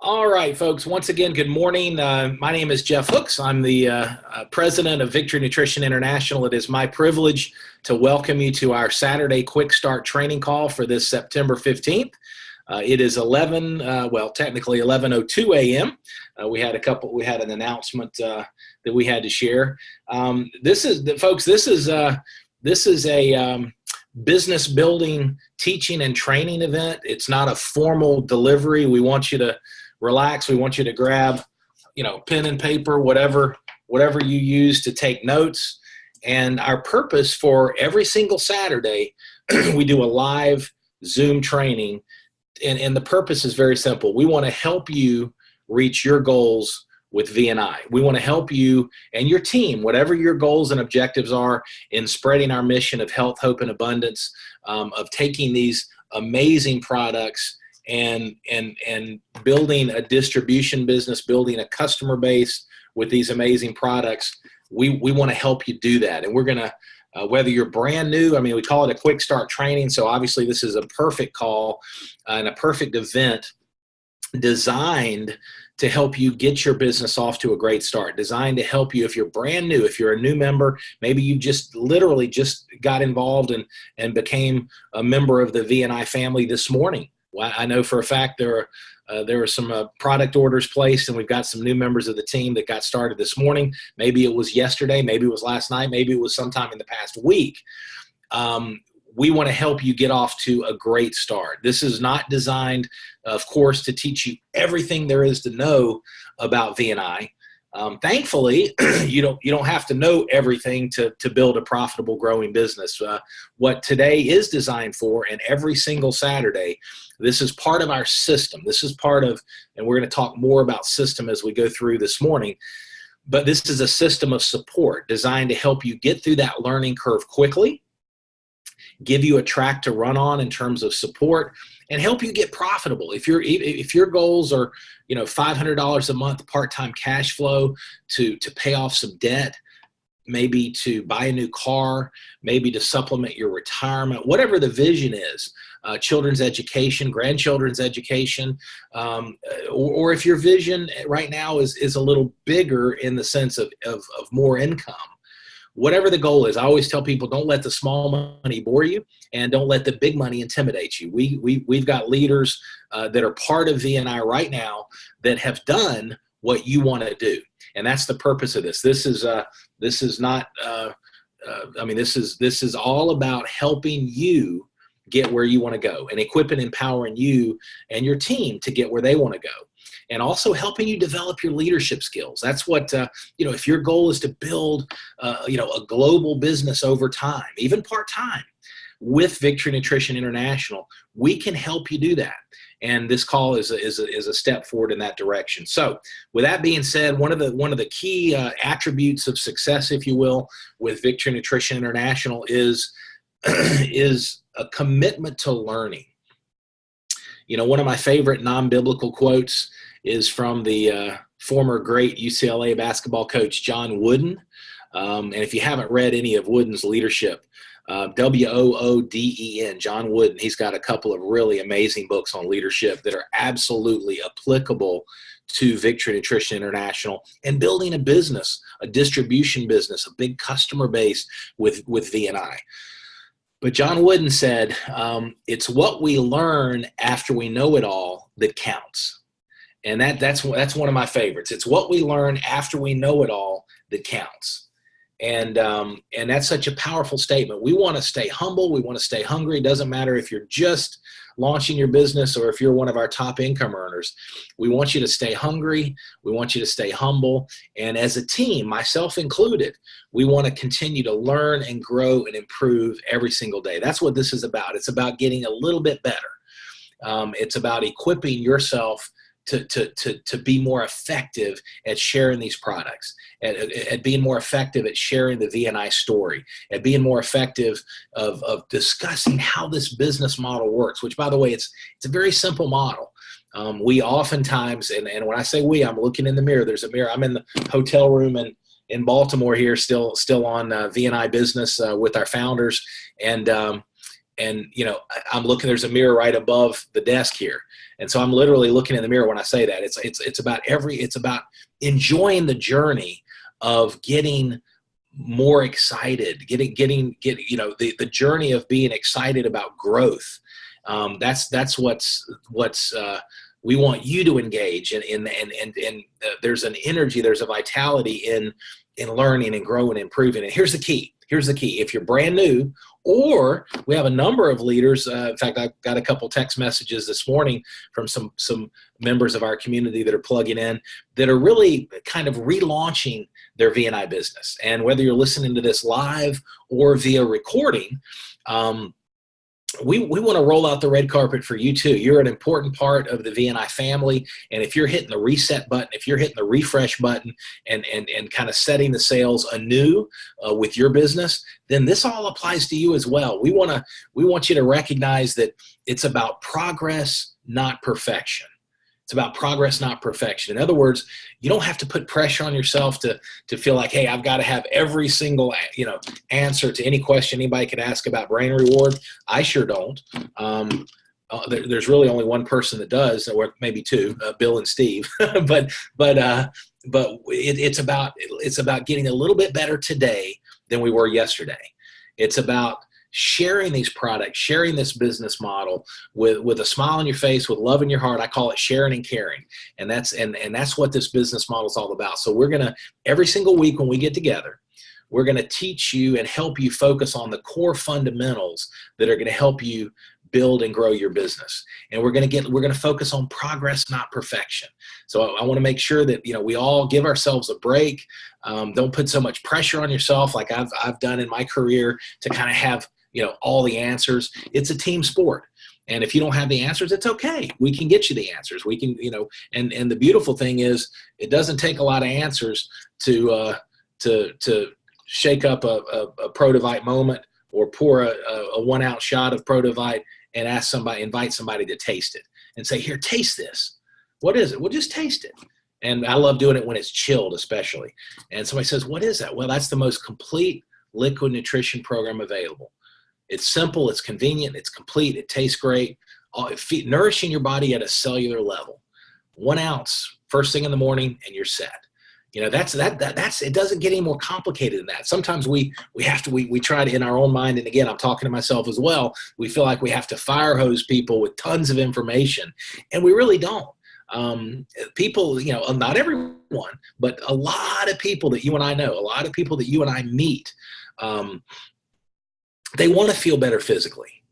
All right, folks. Once again, good morning. My name is Jeff Hooks. I'm the president of Victory Nutrition International. It is my privilege to welcome you to our Saturday Quick Start training call for this September 15th. It is technically 11:02 a.m. We had an announcement that we had to share. This is a business building, teaching, and training event. It's not a formal delivery. We want you to relax. We want you to grab, pen and paper, whatever you use to take notes. And our purpose for every single Saturday, we do a live Zoom training. And the purpose is very simple. We want to help you reach your goals with V&I. We want to help you and your team, whatever your goals and objectives are, in spreading our mission of health, hope, and abundance, of taking these amazing products and building a distribution business, building a customer base with these amazing products. We want to help you do that. And we're going to, whether you're brand new, we call it a quick start training. So obviously this is a perfect call and a perfect event designed to help you get your business off to a great start, designed to help you if you're brand new, if you're a new member, maybe you just literally just got involved and became a member of the V&I family this morning. Well, I know for a fact there were some product orders placed, and we've got some new members of the team that got started this morning. Maybe it was yesterday, maybe it was last night, maybe it was sometime in the past week. We want to help you get off to a great start. This is not designed, of course, to teach you everything there is to know about V&I. Thankfully, you don't have to know everything to build a profitable, growing business. What today is designed for, and every single Saturday, this is part of our system. This is part of, and we're going to talk more about system as we go through this morning, but this is a system of support designed to help you get through that learning curve quickly, give you a track to run on in terms of support, and help you get profitable. If your goals are, $500 a month part-time cash flow to pay off some debt, maybe to buy a new car, maybe to supplement your retirement, whatever the vision is, children's education, grandchildren's education, or if your vision right now is a little bigger in the sense of more income. Whatever the goal is, I always tell people, don't let the small money bore you, and don't let the big money intimidate you. We've got leaders that are part of V&I right now that have done what you want to do, and that's the purpose of this. This is all about helping you get where you want to go, and equipping and empowering you and your team to get where they want to go. And also helping you develop your leadership skills. That's what, if your goal is to build, a global business over time, even part-time, with Victory Nutrition International, we can help you do that. And this call is a step forward in that direction. So with that being said, one of the key attributes of success, if you will, with Victory Nutrition International is a commitment to learning. One of my favorite non-biblical quotes is from the former great UCLA basketball coach, John Wooden. And if you haven't read any of Wooden's leadership, Wooden, John Wooden, he's got a couple of really amazing books on leadership that are absolutely applicable to Victory Nutrition International and building a business, a distribution business, a big customer base with V&I. But John Wooden said, it's what we learn after we know it all that counts. And that's one of my favorites. It's what we learn after we know it all that counts. And that's such a powerful statement. We want to stay humble. We want to stay hungry. It doesn't matter if you're just launching your business or if you're one of our top income earners. We want you to stay hungry. We want you to stay humble. And as a team, myself included, we want to continue to learn and grow and improve every single day. That's what this is about. It's about getting a little bit better. It's about equipping yourself to be more effective at sharing these products, at being more effective at sharing the V&I story, at being more effective of discussing how this business model works, which, by the way, it's a very simple model. We oftentimes, and when I say we, I'm looking in the mirror. There's a mirror. I'm in the hotel room in Baltimore here, still on V&I business with our founders, and and I'm looking, there's a mirror right above the desk here. And so I'm literally looking in the mirror when I say that. It's about enjoying the journey of getting more excited, the journey of being excited about growth. That's what's we want you to engage and there's an energy, there's a vitality in learning and growing and improving. And here's the key. If you're brand new, or we have a number of leaders. In fact, I got a couple text messages this morning from some members of our community that are plugging in, that are really kind of relaunching their VNI business. And whether you're listening to this live or via recording, we want to roll out the red carpet for you too. You're an important part of the VNI family. And if you're hitting the reset button, if you're hitting the refresh button and kind of setting the sails anew with your business, then this all applies to you as well. We want you to recognize that it's about progress, not perfection. It's about progress, not perfection. In other words, you don't have to put pressure on yourself to feel like, hey, I've got to have every single answer to any question anybody could ask about brain reward. I sure don't. There's really only one person that does, or maybe two, Bill and Steve. but it's about getting a little bit better today than we were yesterday. It's about sharing these products, sharing this business model with a smile on your face, with love in your heart. I call it sharing and caring. And that's what this business model is all about. So we're going to, every single week when we get together, we're going to teach you and help you focus on the core fundamentals that are going to help you build and grow your business. And we're going to focus on progress, not perfection. So I want to make sure that, we all give ourselves a break. Don't put so much pressure on yourself like I've done in my career to kind of have, all the answers. It's a team sport. And if you don't have the answers, it's okay. We can get you the answers. We can, and the beautiful thing is it doesn't take a lot of answers to shake up a Protivite moment or pour a 1 ounce shot of Protivite and invite somebody to taste it and say, here, taste this. What is it? Well, just taste it. And I love doing it when it's chilled, especially. And somebody says, what is that? Well, that's the most complete liquid nutrition program available. It's simple, it's convenient, it's complete, it tastes great, nourishing your body at a cellular level. 1 ounce first thing in the morning and you're set. That's it doesn't get any more complicated than that. Sometimes we try to, in our own mind, and again, I'm talking to myself as well, we feel like we have to fire hose people with tons of information, and we really don't. People, not everyone, but a lot of people that you and I know, a lot of people that you and I meet, they want to feel better physically.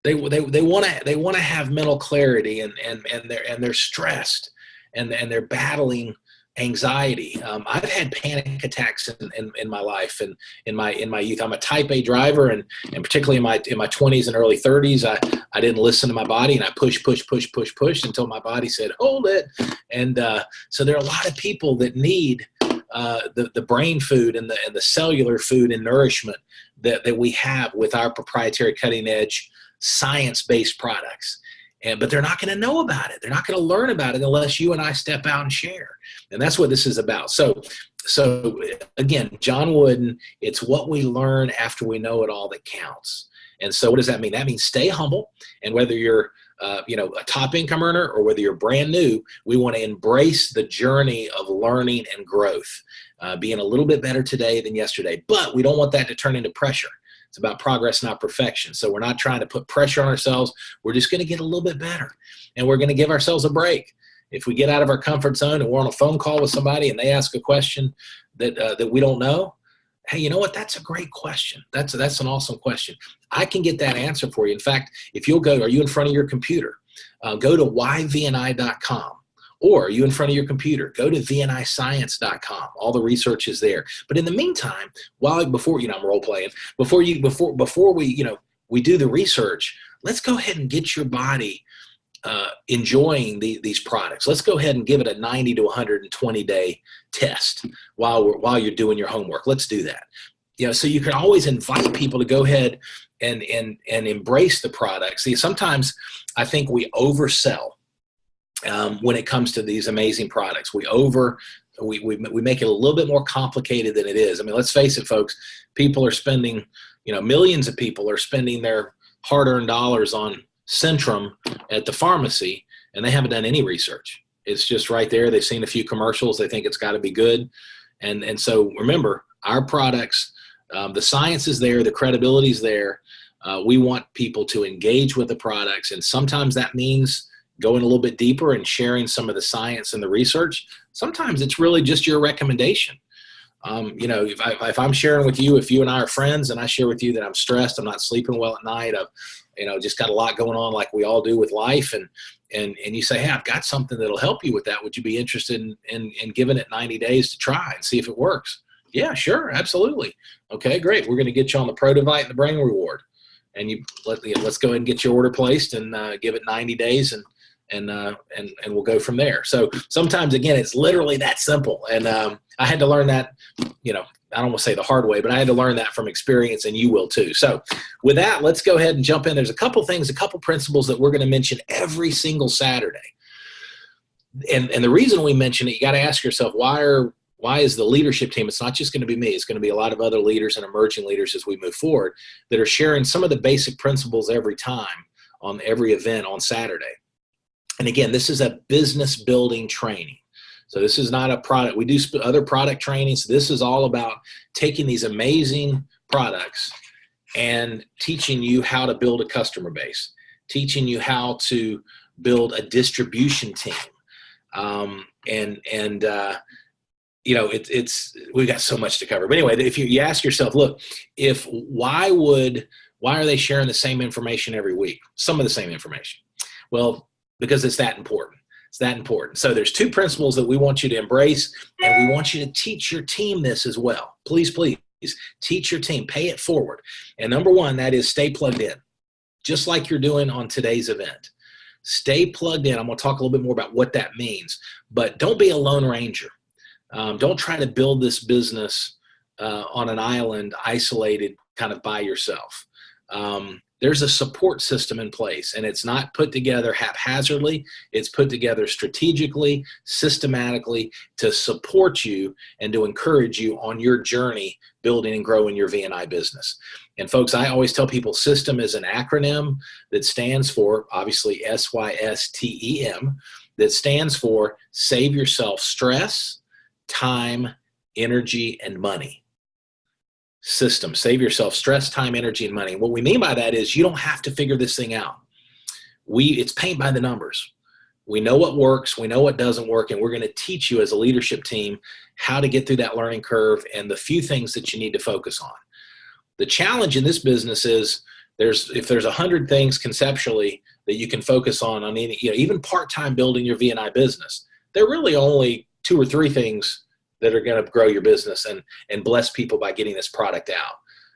They want to have mental clarity, and they're stressed, and they're battling anxiety. I've had panic attacks in my life and in my youth. I'm a type A driver, and particularly in my 20s and early 30s, I didn't listen to my body, and I pushed until my body said, hold it. And so there are a lot of people that need the brain food and the cellular food and nourishment that we have with our proprietary cutting edge science-based products. But they're not going to know about it. They're not going to learn about it unless you and I step out and share. And that's what this is about. So again, John Wooden, it's what we learn after we know it all that counts. And so what does that mean? That means stay humble. And whether you're a top income earner or whether you're brand new, we want to embrace the journey of learning and growth, being a little bit better today than yesterday. But we don't want that to turn into pressure. It's about progress, not perfection. So we're not trying to put pressure on ourselves. We're just going to get a little bit better, and we're going to give ourselves a break. If we get out of our comfort zone and we're on a phone call with somebody and they ask a question that we don't know, hey, you know what? That's a great question. That's an awesome question. I can get that answer for you. In fact, if you'll go, are you in front of your computer? Go to yvni.com. Or are you in front of your computer? Go to vniscience.com. All the research is there. But in the meantime, before I'm role playing, before we do the research, let's go ahead and get your body enjoying these products. Let's go ahead and give it a 90 to 120 day test while you're doing your homework. Let's do that. So you can always invite people to go ahead and embrace the products. See, sometimes I think we oversell. When it comes to these amazing products, we make it a little bit more complicated than it is. I mean, let's face it, folks. People are spending, millions of people are spending their hard-earned dollars on Centrum at the pharmacy, and they haven't done any research. It's just right there. They've seen a few commercials. They think it's got to be good. And so remember, our products, the science is there, the credibility is there. We want people to engage with the products, and sometimes that means going a little bit deeper and sharing some of the science and the research. Sometimes it's really just your recommendation. If I'm sharing with you, if you and I are friends and I share with you that I'm stressed, I'm not sleeping well at night, I've just got a lot going on like we all do with life, and you say, hey, I've got something that'll help you with that. Would you be interested in giving it 90 days to try and see if it works? Yeah, sure, absolutely. Okay, great. We're going to get you on the Prodivite and the Brain Reward, and let's go ahead and get your order placed and give it 90 days and we'll go from there. So sometimes, again, it's literally that simple. And I had to learn that, I don't want to say the hard way, but I had to learn that from experience, and you will too. So with that, let's go ahead and jump in. There's a couple principles that we're going to mention every single Saturday. And the reason we mention it, you got to ask yourself, why is the leadership team, it's not just going to be me, it's going to be a lot of other leaders and emerging leaders as we move forward that are sharing some of the basic principles every time on every event on Saturday. And again, this is a business building training. So this is not a product. We do other product trainings. This is all about taking these amazing products and teaching you how to build a customer base, teaching you how to build a distribution team. We've got so much to cover. But anyway, if you ask yourself, look, why are they sharing the same information every week? Some of the same information. Well, because it's that important. It's that important. So there's two principles that we want you to embrace, and we want you to teach your team this as well. Please, please teach your team, pay it forward. And number one, that is stay plugged in, just like you're doing on today's event. Stay plugged in. I'm going to talk a little bit more about what that means, but don't be a lone ranger. Don't try to build this business on an island, isolated, kind of by yourself. There's a support system in place, and it's not put together haphazardly. It's put together strategically, systematically to support you and to encourage you on your journey building and growing your V&I business. And folks, I always tell people SYSTEM is an acronym that stands for, obviously, SYSTEM, that stands for Save Yourself Stress, Time, Energy, and Money. System. Save yourself stress, time, energy, and money. What we mean by that is you don't have to figure this thing out. It's paint by the numbers. We know what works, we know what doesn't work, and we're going to teach you as a leadership team how to get through that learning curve and the few things that you need to focus on. The challenge in this business is if there's 100 things conceptually that you can focus on any, even part-time building your V&I business, there are really only 2 or 3 things that are going to grow your business and bless people by getting this product out.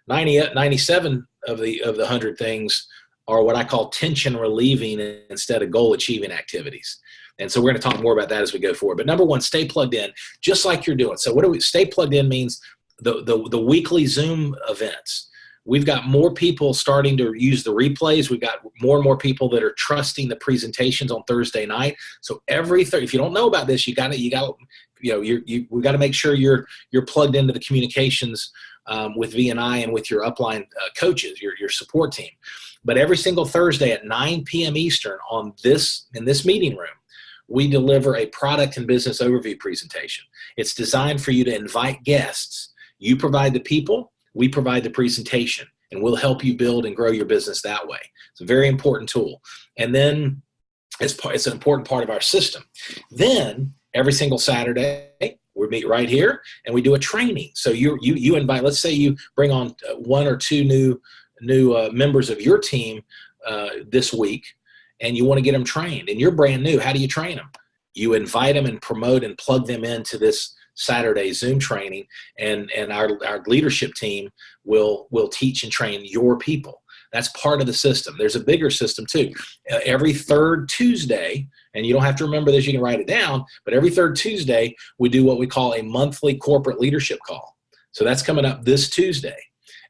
97 of the 100 things are what I call tension relieving instead of goal achieving activities. And so we're going to talk more about that as we go forward. But number one, stay plugged in, just like you're doing. So stay plugged in means the weekly Zoom events. We've got more people starting to use the replays. We've got more and more people that are trusting the presentations on Thursday night. So if you don't know about this, we got to make sure you're plugged into the communications with V&I and with your upline coaches, your support team. But every single Thursday at 9 p.m. Eastern in this meeting room, we deliver a product and business overview presentation. It's designed for you to invite guests. You provide the people, we provide the presentation, and we'll help you build and grow your business that way. It's a very important tool. And then it's an important part of our system. Then every single Saturday, we meet right here and we do a training. So you invite, let's say you bring on 1 or 2 new members of your team this week, and you want to get them trained, and you're brand new. How do you train them? You invite them and promote and plug them into this Saturday Zoom training, and our leadership team will teach and train your people. That's part of the system. There's a bigger system too. Every third Tuesday, and you don't have to remember this, you can write it down, but every third Tuesday, we do what we call a monthly corporate leadership call. So that's coming up this Tuesday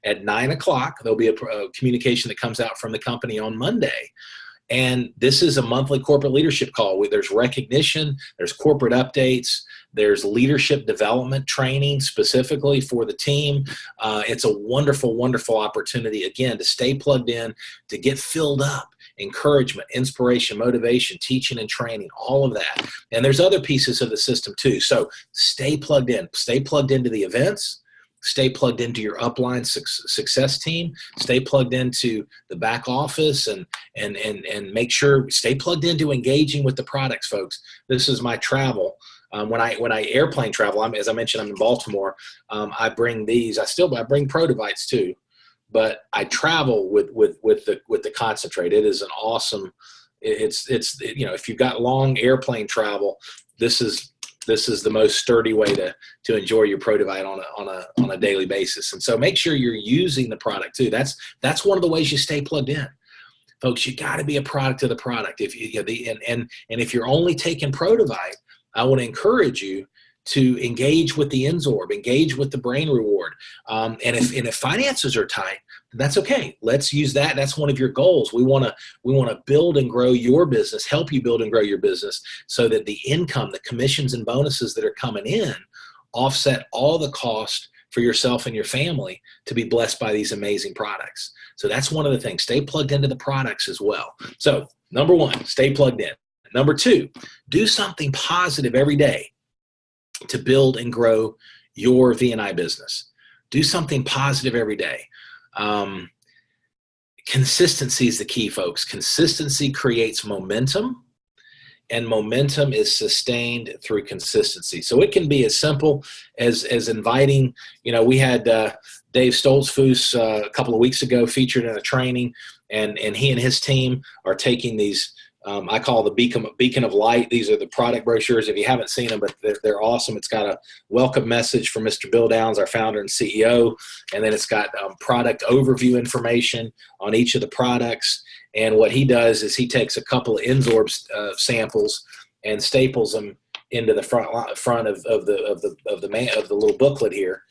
at 9 o'clock. There'll be a communication that comes out from the company on Monday. And this is a monthly corporate leadership call where there's recognition, there's corporate updates, There's leadership development training specifically for the team. It's a wonderful, wonderful opportunity, again, to stay plugged in, to get filled up. Encouragement, inspiration, motivation, teaching and training, all of that. And there's other pieces of the system too. So stay plugged in. Stay plugged into the events. Stay plugged into your upline success team. Stay plugged into the back office, and make sure stay plugged into engaging with the products, folks. This is my travel. When I airplane travel, as I mentioned, I'm in Baltimore. I bring these. I bring Protovites too. But I travel with the concentrate. It is an awesome. It's if you've got long airplane travel, this is the most sturdy way to enjoy your Protovite on a daily basis. And so make sure you're using the product too. That's one of the ways you stay plugged in, folks. You got to be a product of the product. If if you're only taking Protovite, I want to encourage you to engage with the N-Sorb, engage with the brain reward. And if finances are tight, that's okay. Let's use that. That's one of your goals. We want to build and grow your business, help you build and grow your business so that the income, the commissions and bonuses that are coming in offset all the cost for yourself and your family to be blessed by these amazing products. So that's one of the things. Stay plugged into the products as well. So number one, stay plugged in. Number two, do something positive every day to build and grow your V&I business. Do something positive every day. Consistency is the key, folks. Consistency creates momentum, and momentum is sustained through consistency. So it can be as simple as inviting, we had Dave Stoltzfus a couple of weeks ago featured in a training, and he and his team are taking these I call the beacon of light. These are the product brochures. If you haven't seen them, but they're awesome. It's got a welcome message from Mr. Bill Downs, our founder and CEO. And then it's got product overview information on each of the products. And what he does is he takes a couple of N-Sorb samples and staples them into the front of the little booklet here,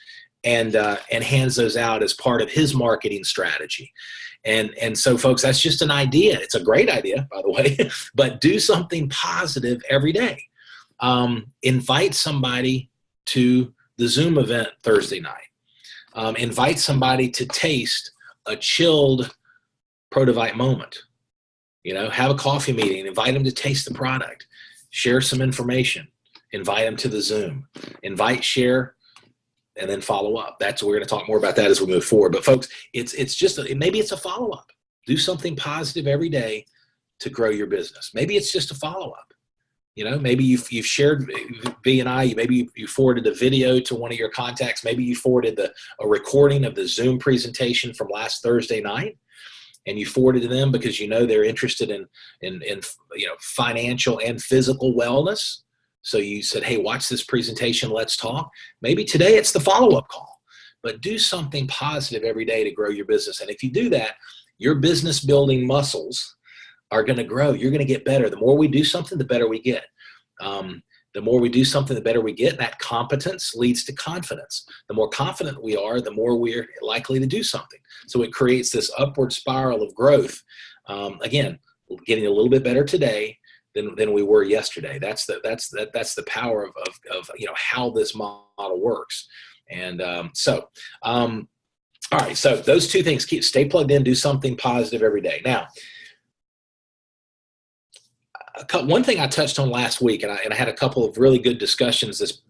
and hands those out as part of his marketing strategy. And so, folks, that's just an idea. It's a great idea, by the way, but do something positive every day. Invite somebody to the Zoom event Thursday night. Invite somebody to taste a chilled Protovite moment. Have a coffee meeting. Invite them to taste the product. Share some information. Invite them to the Zoom. Invite, share, and then follow up. We're going to talk more about that as we move forward. But folks, maybe it's a follow up. Do something positive every day to grow your business. Maybe it's just a follow up. Maybe you've shared V&I. Maybe you forwarded a video to one of your contacts. Maybe you forwarded a recording of the Zoom presentation from last Thursday night, and you forwarded to them because they're interested in financial and physical wellness. So you said, hey, watch this presentation. Let's talk. Maybe today it's the follow-up call, but do something positive every day to grow your business. And if you do that, your business building muscles are going to grow. You're going to get better. The more we do something, the better we get. The more we do something, the better we get. And that competence leads to confidence. The more confident we are, the more we're likely to do something. So it creates this upward spiral of growth. Again, getting a little bit better today than we were yesterday. That's the power of how this model works. And all right. So those two things: stay plugged in, do something positive every day. Now, one thing I touched on last week, and I had a couple of really good discussions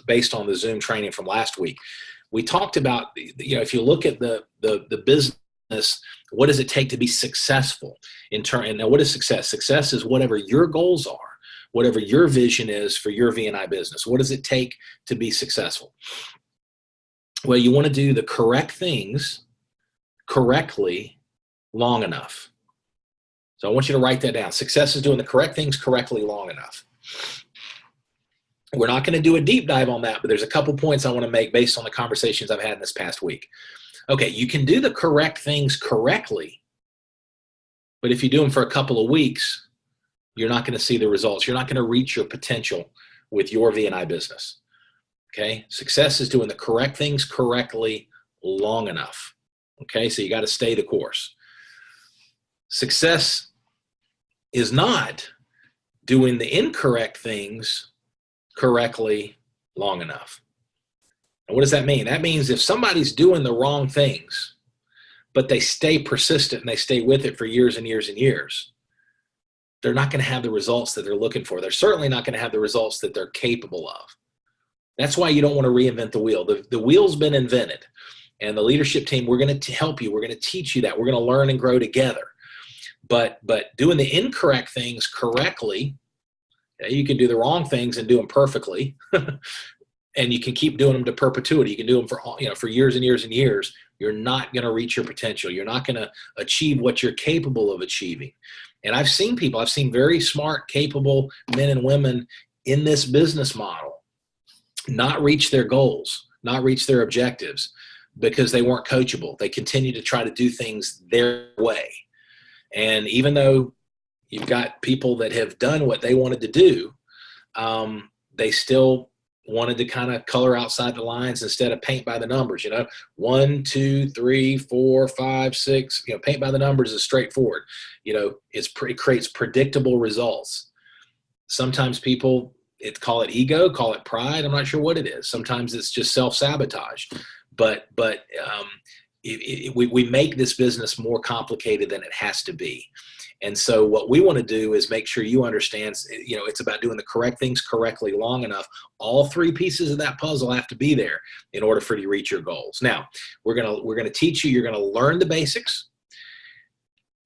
based on the Zoom training from last week. We talked about, if you look at the business, what does it take to be successful and now what is success? Success is whatever your goals are, whatever your vision is for your V&I business. What does it take to be successful? Well, you want to do the correct things correctly long enough. So I want you to write that down. Success is doing the correct things correctly long enough. We're not going to do a deep dive on that, but there's a couple points I want to make based on the conversations I've had in this past week. Okay, you can do the correct things correctly, but if you do them for a couple of weeks, you're not going to see the results. You're not going to reach your potential with your V&I business. Okay, success is doing the correct things correctly long enough. Okay, so you got to stay the course. Success is not doing the incorrect things correctly long enough. And what does that mean? That means if somebody's doing the wrong things, but they stay persistent and they stay with it for years and years and years, they're not going to have the results that they're looking for. They're certainly not going to have the results that they're capable of. That's why you don't want to reinvent the wheel. The wheel's been invented. And the leadership team, we're going to help you. We're going to teach you that. We're going to learn and grow together. But doing the incorrect things correctly, you can do the wrong things and do them perfectly. And you can keep doing them to perpetuity. You can do them for years and years and years. You're not going to reach your potential. You're not going to achieve what you're capable of achieving. And I've seen very smart, capable men and women in this business model not reach their goals, not reach their objectives because they weren't coachable. They continue to try to do things their way. And even though you've got people that have done what they wanted to do, they still wanted to kind of color outside the lines instead of paint by the numbers. 1, 2, 3, 4, 5, 6. Paint by the numbers is straightforward. It creates predictable results. Sometimes people call it ego, call it pride. I'm not sure what it is. Sometimes it's just self-sabotage. But we make this business more complicated than it has to be. And so what we want to do is make sure you understand, it's about doing the correct things correctly long enough. All three pieces of that puzzle have to be there in order for you to reach your goals. Now, we're going to teach you, you're going to learn the basics,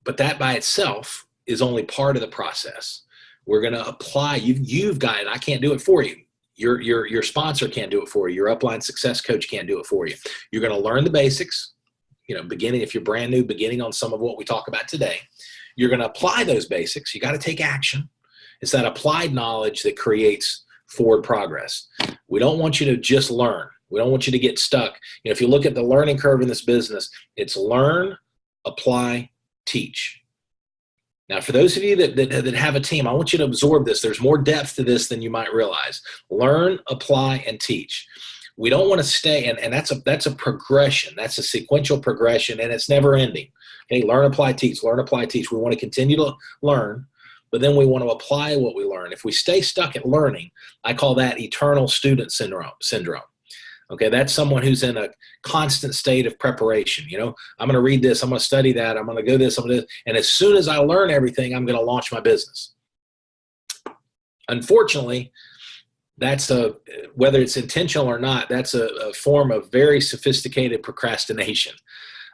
but that by itself is only part of the process. We're going to apply, you've got it. I can't do it for you. Your sponsor can't do it for you. Your upline success coach can't do it for you. You're going to learn the basics, beginning, if you're brand new, beginning on some of what we talk about today. You're going to apply those basics. You got to take action. It's that applied knowledge that creates forward progress. We don't want you to just learn. We don't want you to get stuck. If you look at the learning curve in this business, it's learn, apply, teach. Now, for those of you that have a team, I want you to absorb this. There's more depth to this than you might realize. Learn, apply, and teach. We don't want to stay, and that's a progression. That's a sequential progression, and it's never ending. Okay, learn, apply, teach. Learn, apply, teach. We want to continue to learn, but then we want to apply what we learn. If we stay stuck at learning, I call that eternal student syndrome. Okay, that's someone who's in a constant state of preparation. I'm going to read this, I'm going to study that, I'm going to go this, I'm going to, and as soon as I learn everything, I'm going to launch my business. Unfortunately, whether it's intentional or not, that's a form of very sophisticated procrastination.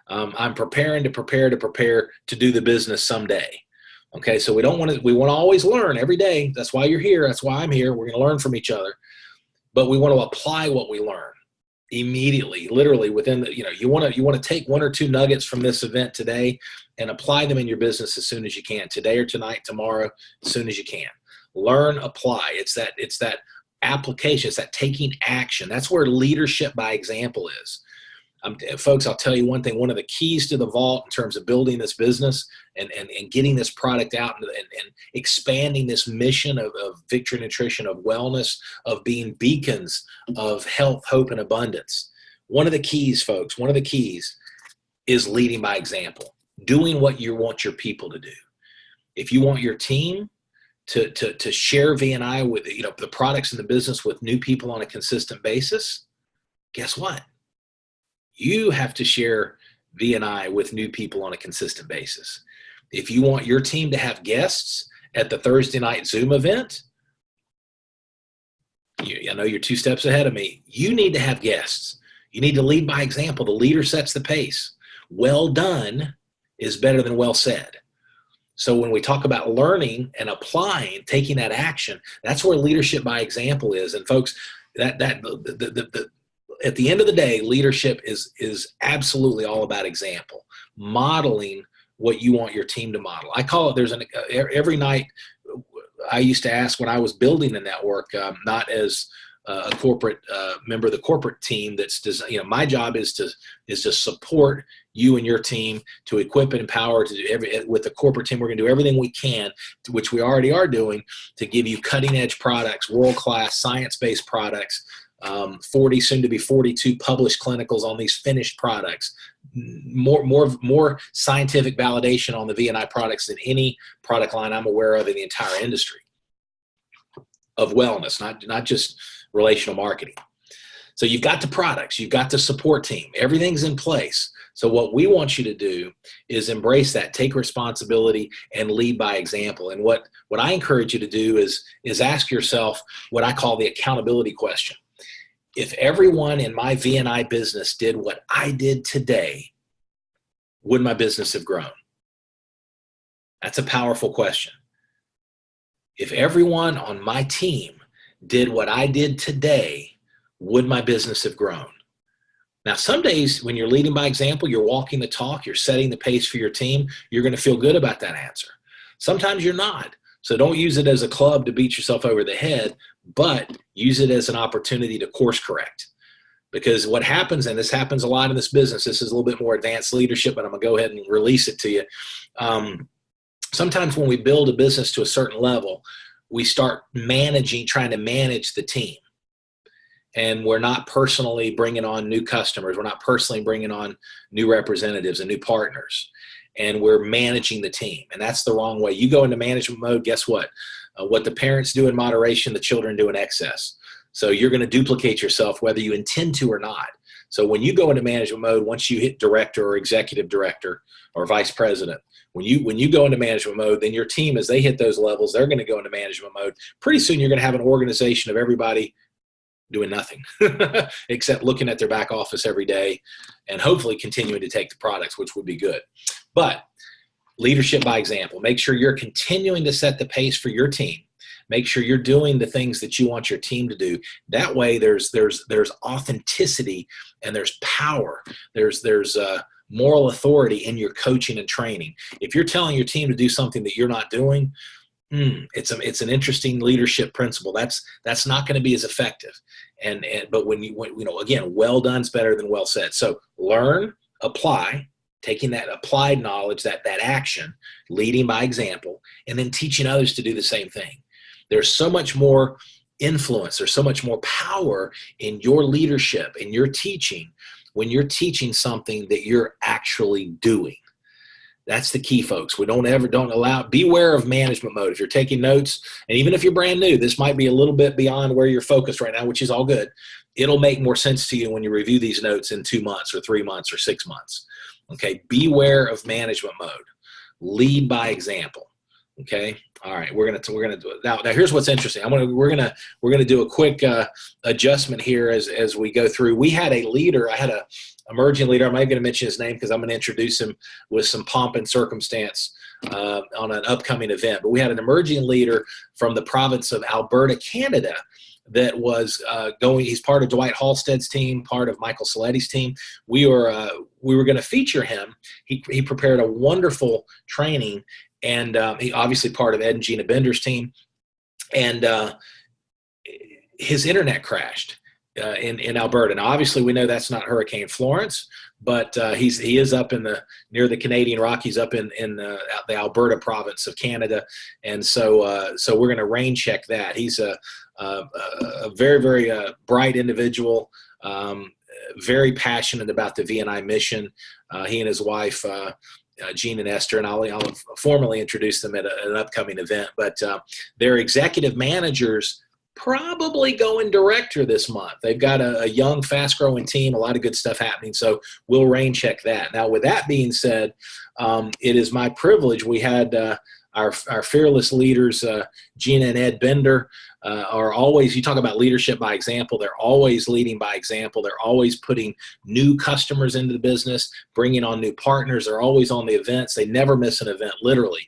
I'm preparing to prepare to do the business someday. Okay, so we want to always learn every day. That's why you're here. That's why I'm here. We're going to learn from each other, but we want to apply what we learn immediately, literally within you want to take 1 or 2 nuggets from this event today and apply them in your business as soon as you can, today or tonight, tomorrow, as soon as you can. Learn, apply. It's that application. It's that taking action. That's where leadership by example is. Folks, I'll tell you one thing. One of the keys to the vault in terms of building this business and getting this product out and expanding this mission of Victory Nutrition, of wellness, of being beacons of health, hope, and abundance. One of the keys, folks, is leading by example, doing what you want your people to do. If you want your team to share V&I with the products in the business with new people on a consistent basis, guess what? You have to share V&I with new people on a consistent basis. If you want your team to have guests at the Thursday night Zoom event, I know you're 2 steps ahead of me. You need to have guests. You need to lead by example. The leader sets the pace. Well done is better than well said. So when we talk about learning and applying, taking that action, that's where leadership by example is. And folks, at the end of the day, leadership is absolutely all about example, modeling what you want your team to model. I call it, every night I used to ask when I was building the network, not as a corporate member of the corporate team my job is to support you and your team, to equip and empower, with the corporate team. We're going to do everything we can, which we already are doing, to give you cutting edge products, world-class science-based products, 40, soon to be 42 published clinicals on these finished products, more scientific validation on the V&I products than any product line I'm aware of in the entire industry. of wellness, not just relational marketing. So you've got the products, you've got the support team, everything's in place. So what we want you to do is embrace that, take responsibility, and lead by example. And what I encourage you to do is ask yourself what I call the accountability question. If everyone in my V&I business did what I did today, would my business have grown? That's a powerful question. If everyone on my team did what I did today, would my business have grown? Now, some days when you're leading by example, you're walking the talk, you're setting the pace for your team, you're going to feel good about that answer. Sometimes you're not. So don't use it as a club to beat yourself over the head, but use it as an opportunity to course correct. Because what happens, and this happens a lot in this business, this is a little bit more advanced leadership, but I'm going to go ahead and release it to you. Sometimes when we build a business to a certain level, we start trying to manage the team. And we're not personally bringing on new customers. We're not personally bringing on new representatives and new partners. And we're managing the team. And that's the wrong way. You go into management mode, guess what? What the parents do in moderation, the children do in excess. So you're going to duplicate yourself whether you intend to or not. So when you go into management mode, once you hit director or executive director or vice president, when you go into management mode, then your team, as they hit those levels, they're going to go into management mode. Pretty soon you're going to have an organization of everybody doing nothing except looking at their back office every day and hopefully continuing to take the products, which would be good. But leadership by example. Make sure you're continuing to set the pace for your team. Make sure you're doing the things that you want your team to do. That way there's authenticity and there's power. There's moral authority in your coaching and training. If you're telling your team to do something that you're not doing, it's an interesting leadership principle. That's not going to be as effective. But when again, well done is better than well said. So learn, apply, taking that applied knowledge, that action, leading by example, and then teaching others to do the same thing. There's so much more influence. There's so much more power in your leadership, in your teaching, when you're teaching something that you're actually doing. That's the key, folks. Beware of management mode. If you're taking notes, and even if you're brand new, this might be a little bit beyond where you're focused right now, which is all good. It'll make more sense to you when you review these notes in 2 months or 3 months or 6 months. Okay. Beware of management mode. Lead by example. Okay. All right. We're gonna do it now. Here's what's interesting. We're gonna do a quick adjustment here as we go through. We had a leader. I had a emerging leader. I'm not going to mention his name because I'm going to introduce him with some pomp and circumstance on an upcoming event. But we had an emerging leader from the province of Alberta, Canada, that was he's part of Dwight Halstead's team, part of Michael Saletti's team. We were going to feature him. He prepared a wonderful training, and he obviously part of Ed and Gina Bender's team. And his internet crashed in Alberta. Now, obviously, we know that's not Hurricane Florence, but he is up near the Canadian Rockies, up in the Alberta province of Canada, and so we're going to rain check that. He's a very, very bright individual, very passionate about the V&I mission. He and his wife, Gina and Esther, and I'll formally introduce them at an upcoming event. But they're executive managers, probably going director this month. They've got a young, fast-growing team, a lot of good stuff happening, so we'll rain check that. Now, with that being said, it is my privilege. We had our fearless leaders, Gina and Ed Bender, are always, you talk about leadership by example, they're always leading by example. They're always putting new customers into the business, bringing on new partners. They're always on the events. They never miss an event, literally.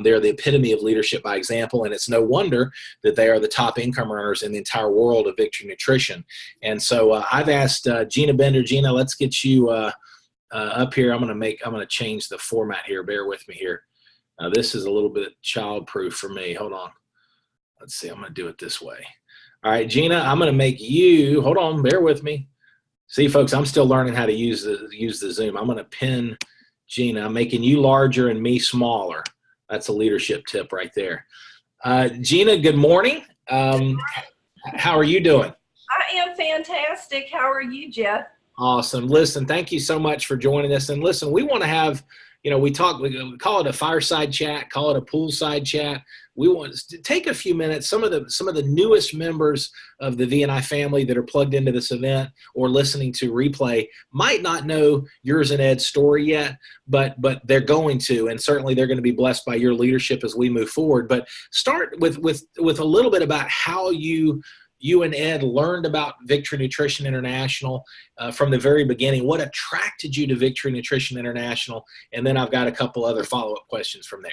They're the epitome of leadership by example, and it's no wonder that they are the top income earners in the entire world of Victory Nutrition. And so I've asked Gina Bender. Gina, let's get you up here. I'm going to change the format here. Bear with me here. This is a little bit child-proof for me. Hold on. Let's see. I'm going to do it this way. All right, Gina, I'm going to make you – hold on. Bear with me. See, folks, I'm still learning how to use the Zoom. I'm going to pin Gina. I'm making you larger and me smaller. That's a leadership tip right there. Gina, good morning. How are you doing? I am fantastic. How are you, Jeff? Awesome. Listen, thank you so much for joining us. And listen, we want to have – we call it a fireside chat, call it a poolside chat. We want to take a few minutes. Some of the newest members of the VNI family that are plugged into this event or listening to replay might not know yours and Ed's story yet, but they're going to, and certainly they're going to be blessed by your leadership as we move forward. But start with a little bit about how you and Ed learned about Victory Nutrition International from the very beginning. What attracted you to Victory Nutrition International? And then I've got a couple other follow-up questions from there.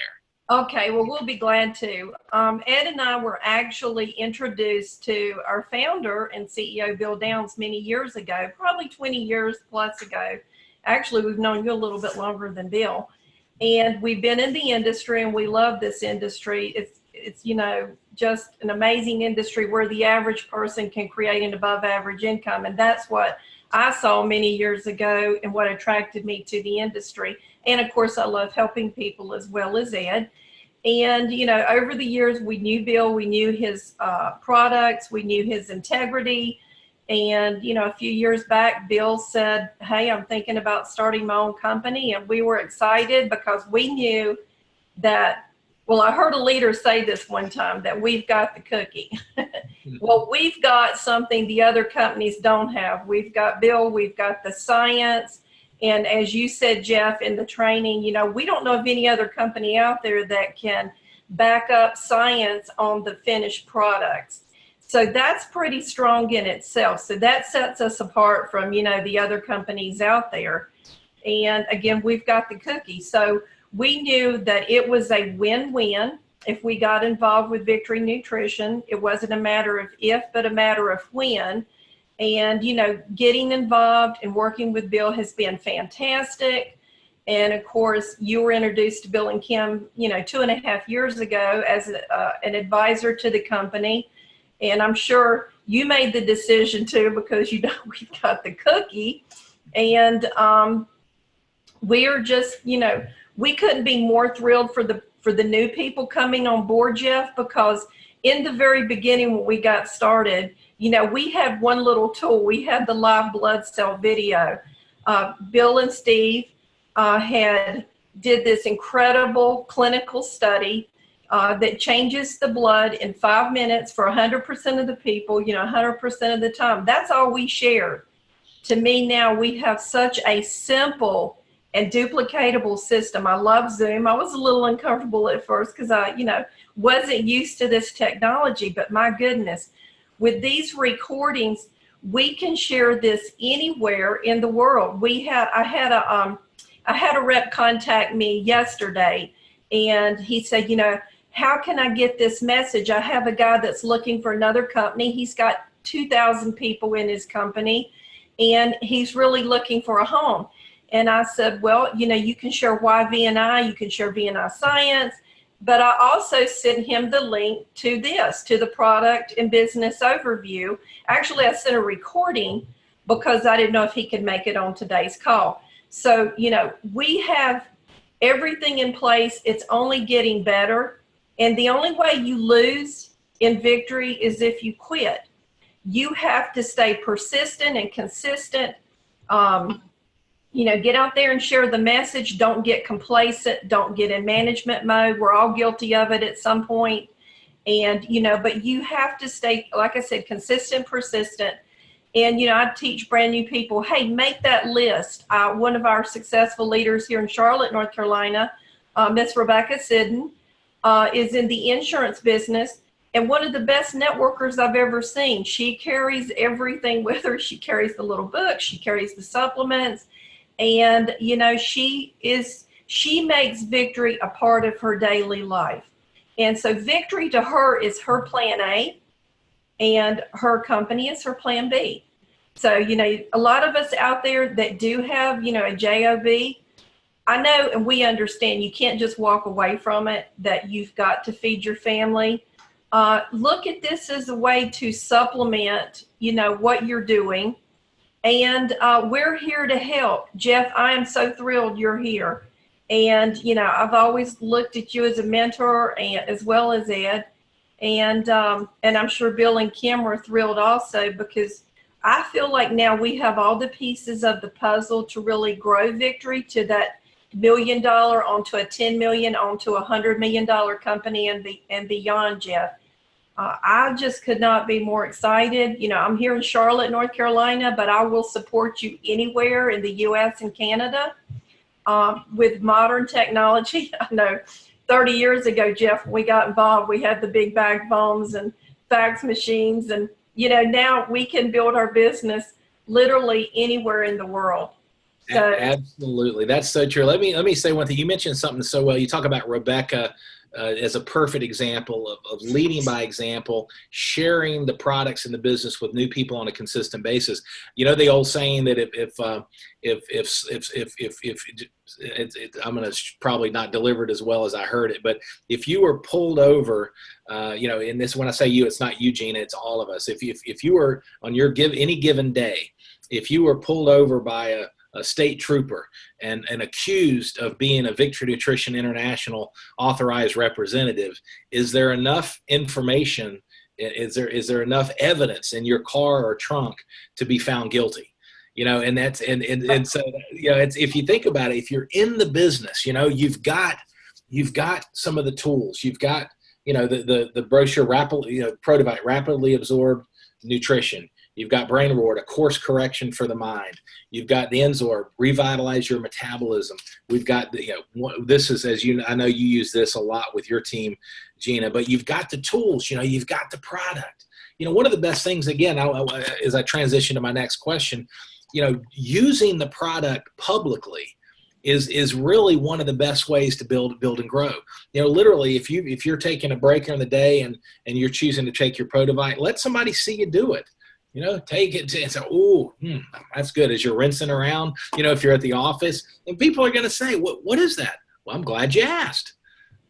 Okay, well, we'll be glad to. Ed and I were actually introduced to our founder and CEO, Bill Downs, many years ago, probably 20 years plus ago. Actually, we've known you a little bit longer than Bill. And we've been in the industry, and we love this industry. It's just an amazing industry where the average person can create an above average income. And that's what I saw many years ago and what attracted me to the industry. And of course, I love helping people as well as Ed. And, over the years, we knew Bill, we knew his products, we knew his integrity. And, a few years back, Bill said, hey, I'm thinking about starting my own company. And we were excited because we knew that, well, I heard a leader say this one time, that we've got the cookie. Well, we've got something the other companies don't have. We've got Bill, we've got the science. And as you said, Jeff, in the training, we don't know of any other company out there that can back up science on the finished products. So that's pretty strong in itself. So that sets us apart from, the other companies out there. And again, we've got the cookie. So we knew that it was a win-win if we got involved with Victory Nutrition. It wasn't a matter of if, but a matter of when. And, getting involved and working with Bill has been fantastic. And of course, you were introduced to Bill and Kim, 2.5 years ago as an advisor to the company. And I'm sure you made the decision too, because we've got the cookie. And we are just, we couldn't be more thrilled for the new people coming on board, Jeff, because in the very beginning when we got started, we had one little tool. We had the live blood cell video. Bill and Steve did this incredible clinical study that changes the blood in 5 minutes for 100% of the people, 100% of the time. That's all we shared. To me now, we have such a simple and duplicatable system. I love Zoom. I was a little uncomfortable at first because I, wasn't used to this technology, but my goodness, with these recordings, we can share this anywhere in the world. I had a rep contact me yesterday, and he said, how can I get this message? I have a guy that's looking for another company. He's got 2,000 people in his company, and he's really looking for a home. And I said, well, you can share YVNI, you can share VNI Science, but I also sent him the link to the product and business overview. Actually, I sent a recording because I didn't know if he could make it on today's call. So, we have everything in place. It's only getting better. And the only way you lose in Victory is if you quit. You have to stay persistent and consistent. Get out there and share the message. Don't get complacent. Don't get in management mode. We're all guilty of it at some point. And, but you have to stay, like I said, consistent, persistent. And, I teach brand new people, hey, make that list. One of our successful leaders here in Charlotte, North Carolina, Miss Rebecca Sidden, is in the insurance business. And one of the best networkers I've ever seen. She carries everything with her. She carries the little book. She carries the supplements. And, she makes Victory a part of her daily life. And so Victory to her is her plan A, and her company is her plan B. So, a lot of us out there that do have, a job, I know and we understand you can't just walk away from it, that you've got to feed your family. Look at this as a way to supplement, what you're doing. And we're here to help. Jeff, I am so thrilled you're here. And, I've always looked at you as a mentor, and as well as Ed. And I'm sure Bill and Kim were thrilled also, because I feel like now we have all the pieces of the puzzle to really grow Victory to that million onto a 10 million, onto a $100 million company and beyond, Jeff. I just could not be more excited. You know, I'm here in Charlotte, North Carolina, but I will support you anywhere in the U.S. and Canada with modern technology. I know 30 years ago, Jeff, when we got involved, we had the big bag phones and fax machines. And, you know, now we can build our business literally anywhere in the world. So, absolutely. That's so true. Let me say one thing. You mentioned something so well. You talk about Rebecca as a perfect example of leading by example, sharing the products in the business with new people on a consistent basis. You know, the old saying that I'm going to probably not deliver it as well as I heard it, but if you were pulled over, you know, in this, when I say you, it's not you, Gina, it's all of us. If you were on any given day, if you were pulled over by a state trooper and accused of being a Victory Nutrition International authorized representative, is there enough information? Is there enough evidence in your car or trunk to be found guilty? You know, and that's, and so, you know, it's, if you think about it, if you're in the business, you know, you've got some of the tools, you've got, you know, the brochure, Protivite, rapidly absorb nutrition. You've got Brain Reward, a course correction for the mind. You've got the N-Sorb, revitalize your metabolism. We've got the, you know, this is, as you, I know you use this a lot with your team, Gina, but you've got the tools, you know, you've got the product. You know, one of the best things, again, as I transition to my next question, you know, using the product publicly is really one of the best ways to build and grow. You know, literally, if you're taking a break in the day and you're choosing to take your Protivite, let somebody see you do it. You know, take it and say, oh, that's good. As you're rinsing around, you know, if you're at the office, and people are going to say, what is that? Well, I'm glad you asked.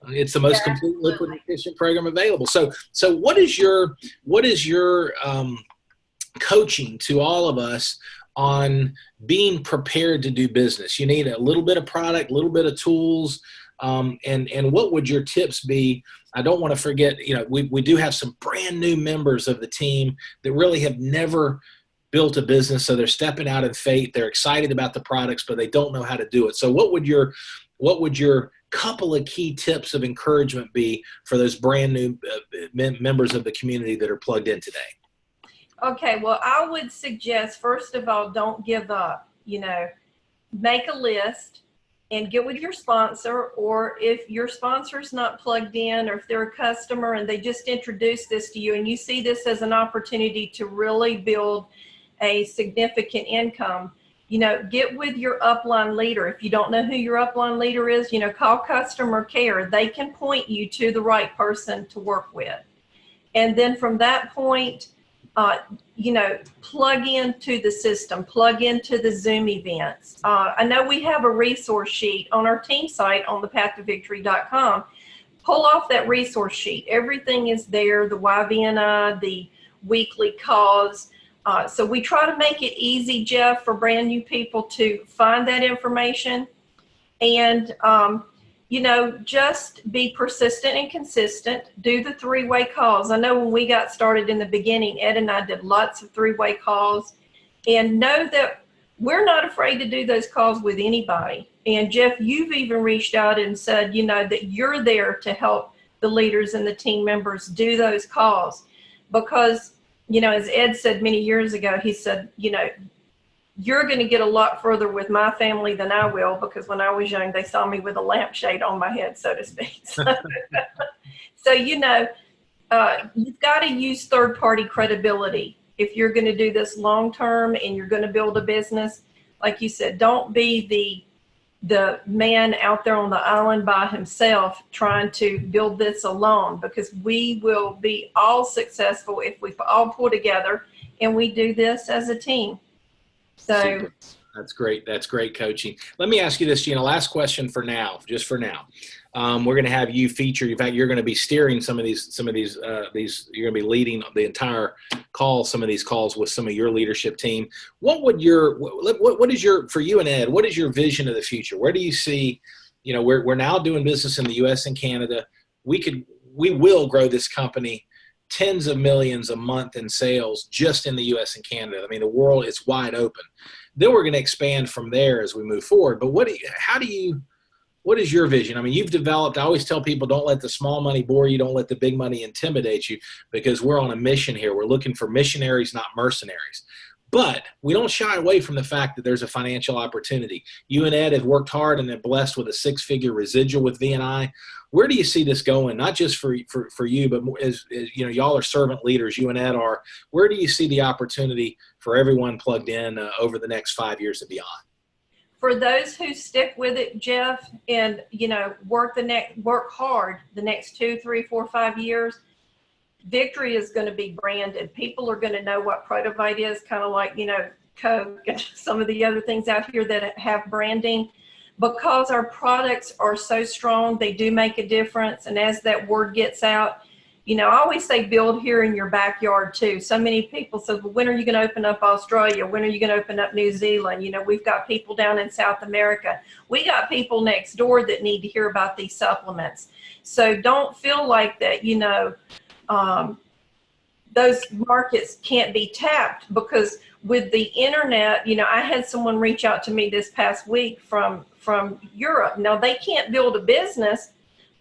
It's the most complete liquid nutrition program available. So what is your coaching to all of us on being prepared to do business? You need a little bit of product, a little bit of tools, and what would your tips be? I don't want to forget, you know, we do have some brand new members of the team that really have never built a business. So they're stepping out in faith. They're excited about the products, but they don't know how to do it. So what would your couple of key tips of encouragement be for those brand new members of the community that are plugged in today? Okay, well, I would suggest, first of all, don't give up. You know, make a list and get with your sponsor, or if your sponsor's not plugged in, or if they're a customer and they just introduce this to you and you see this as an opportunity to really build a significant income, you know, get with your upline leader. If you don't know who your upline leader is, you know, call customer care. They can point you to the right person to work with. And then from that point, you know, plug into the system, plug into the Zoom events. I know we have a resource sheet on our team site on thepathttovictory.com. Pull off that resource sheet. Everything is there, the YVNI, the weekly calls. So we try to make it easy, Jeff, for brand new people to find that information. And, you know, just be persistent and consistent. Do the three-way calls. I know when we got started in the beginning, Ed and I did lots of three-way calls. And know that we're not afraid to do those calls with anybody. And Jeff, you've even reached out and said, you know, that you're there to help the leaders and the team members do those calls. Because, you know, as Ed said many years ago, he said, you know, you're going to get a lot further with my family than I will, because when I was young, they saw me with a lampshade on my head, so to speak. So you know, you've got to use third-party credibility. If you're going to do this long-term and you're going to build a business, like you said, don't be the man out there on the island by himself trying to build this alone, because we will be all successful if we all pull together and we do this as a team. So super. That's great. That's great coaching. Let me ask you this, Gina, last question for now, just for now. We're going to have you featured. In fact, you're going to be steering some of these, you're going to be leading the entire call, some of these calls with some of your leadership team. What is your, for you and Ed, what is your vision of the future? Where do you see, you know, we're now doing business in the US and Canada. We will grow this company tens of millions a month in sales just in the US and Canada. I mean, the world is wide open. Then we're going to expand from there as we move forward. But how do you what is your vision? I mean, you've developed, I always tell people, don't let the small money bore you. Don't let the big money intimidate you, because we're on a mission here. We're looking for missionaries, not mercenaries. But we don't shy away from the fact that there's a financial opportunity. You and Ed have worked hard and have blessed with a 6-figure residual with V&I. Where do you see this going? Not just for you, but as you know, y'all are servant leaders. You and Ed are. Where do you see the opportunity for everyone plugged in over the next 5 years and beyond? For those who stick with it, Jeff, and work hard the next 2, 3, 4, 5 years, Victory is going to be branded. People are going to know what Protovite is, kind of like, Coke and some of the other things out here that have branding. Because our products are so strong, they do make a difference. And as that word gets out, I always say build here in your backyard too. So many people say, well, when are you going to open up Australia? When are you going to open up New Zealand? We've got people down in South America. We got people next door that need to hear about these supplements. So don't feel like that, those markets can't be tapped, because with the internet, I had someone reach out to me this past week from Europe. Now, they can't build a business,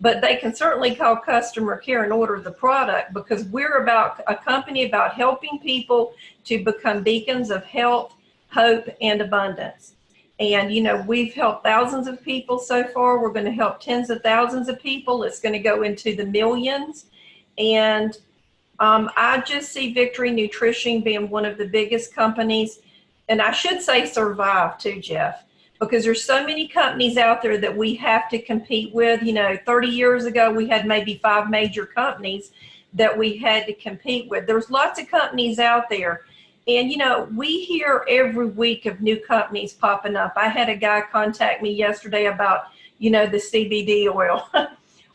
but they can certainly call customer care and order the product, because we're about a company about helping people to become beacons of health, hope, and abundance. And, we've helped thousands of people so far. We're going to help tens of thousands of people. It's going to go into the millions. And I just see Victory Nutrition being one of the biggest companies. And I should say survive too, Jeff, because there's so many companies out there that we have to compete with. 30 years ago, we had maybe 5 major companies that we had to compete with. There's lots of companies out there. And, we hear every week of new companies popping up. I had a guy contact me yesterday about, the CBD oil.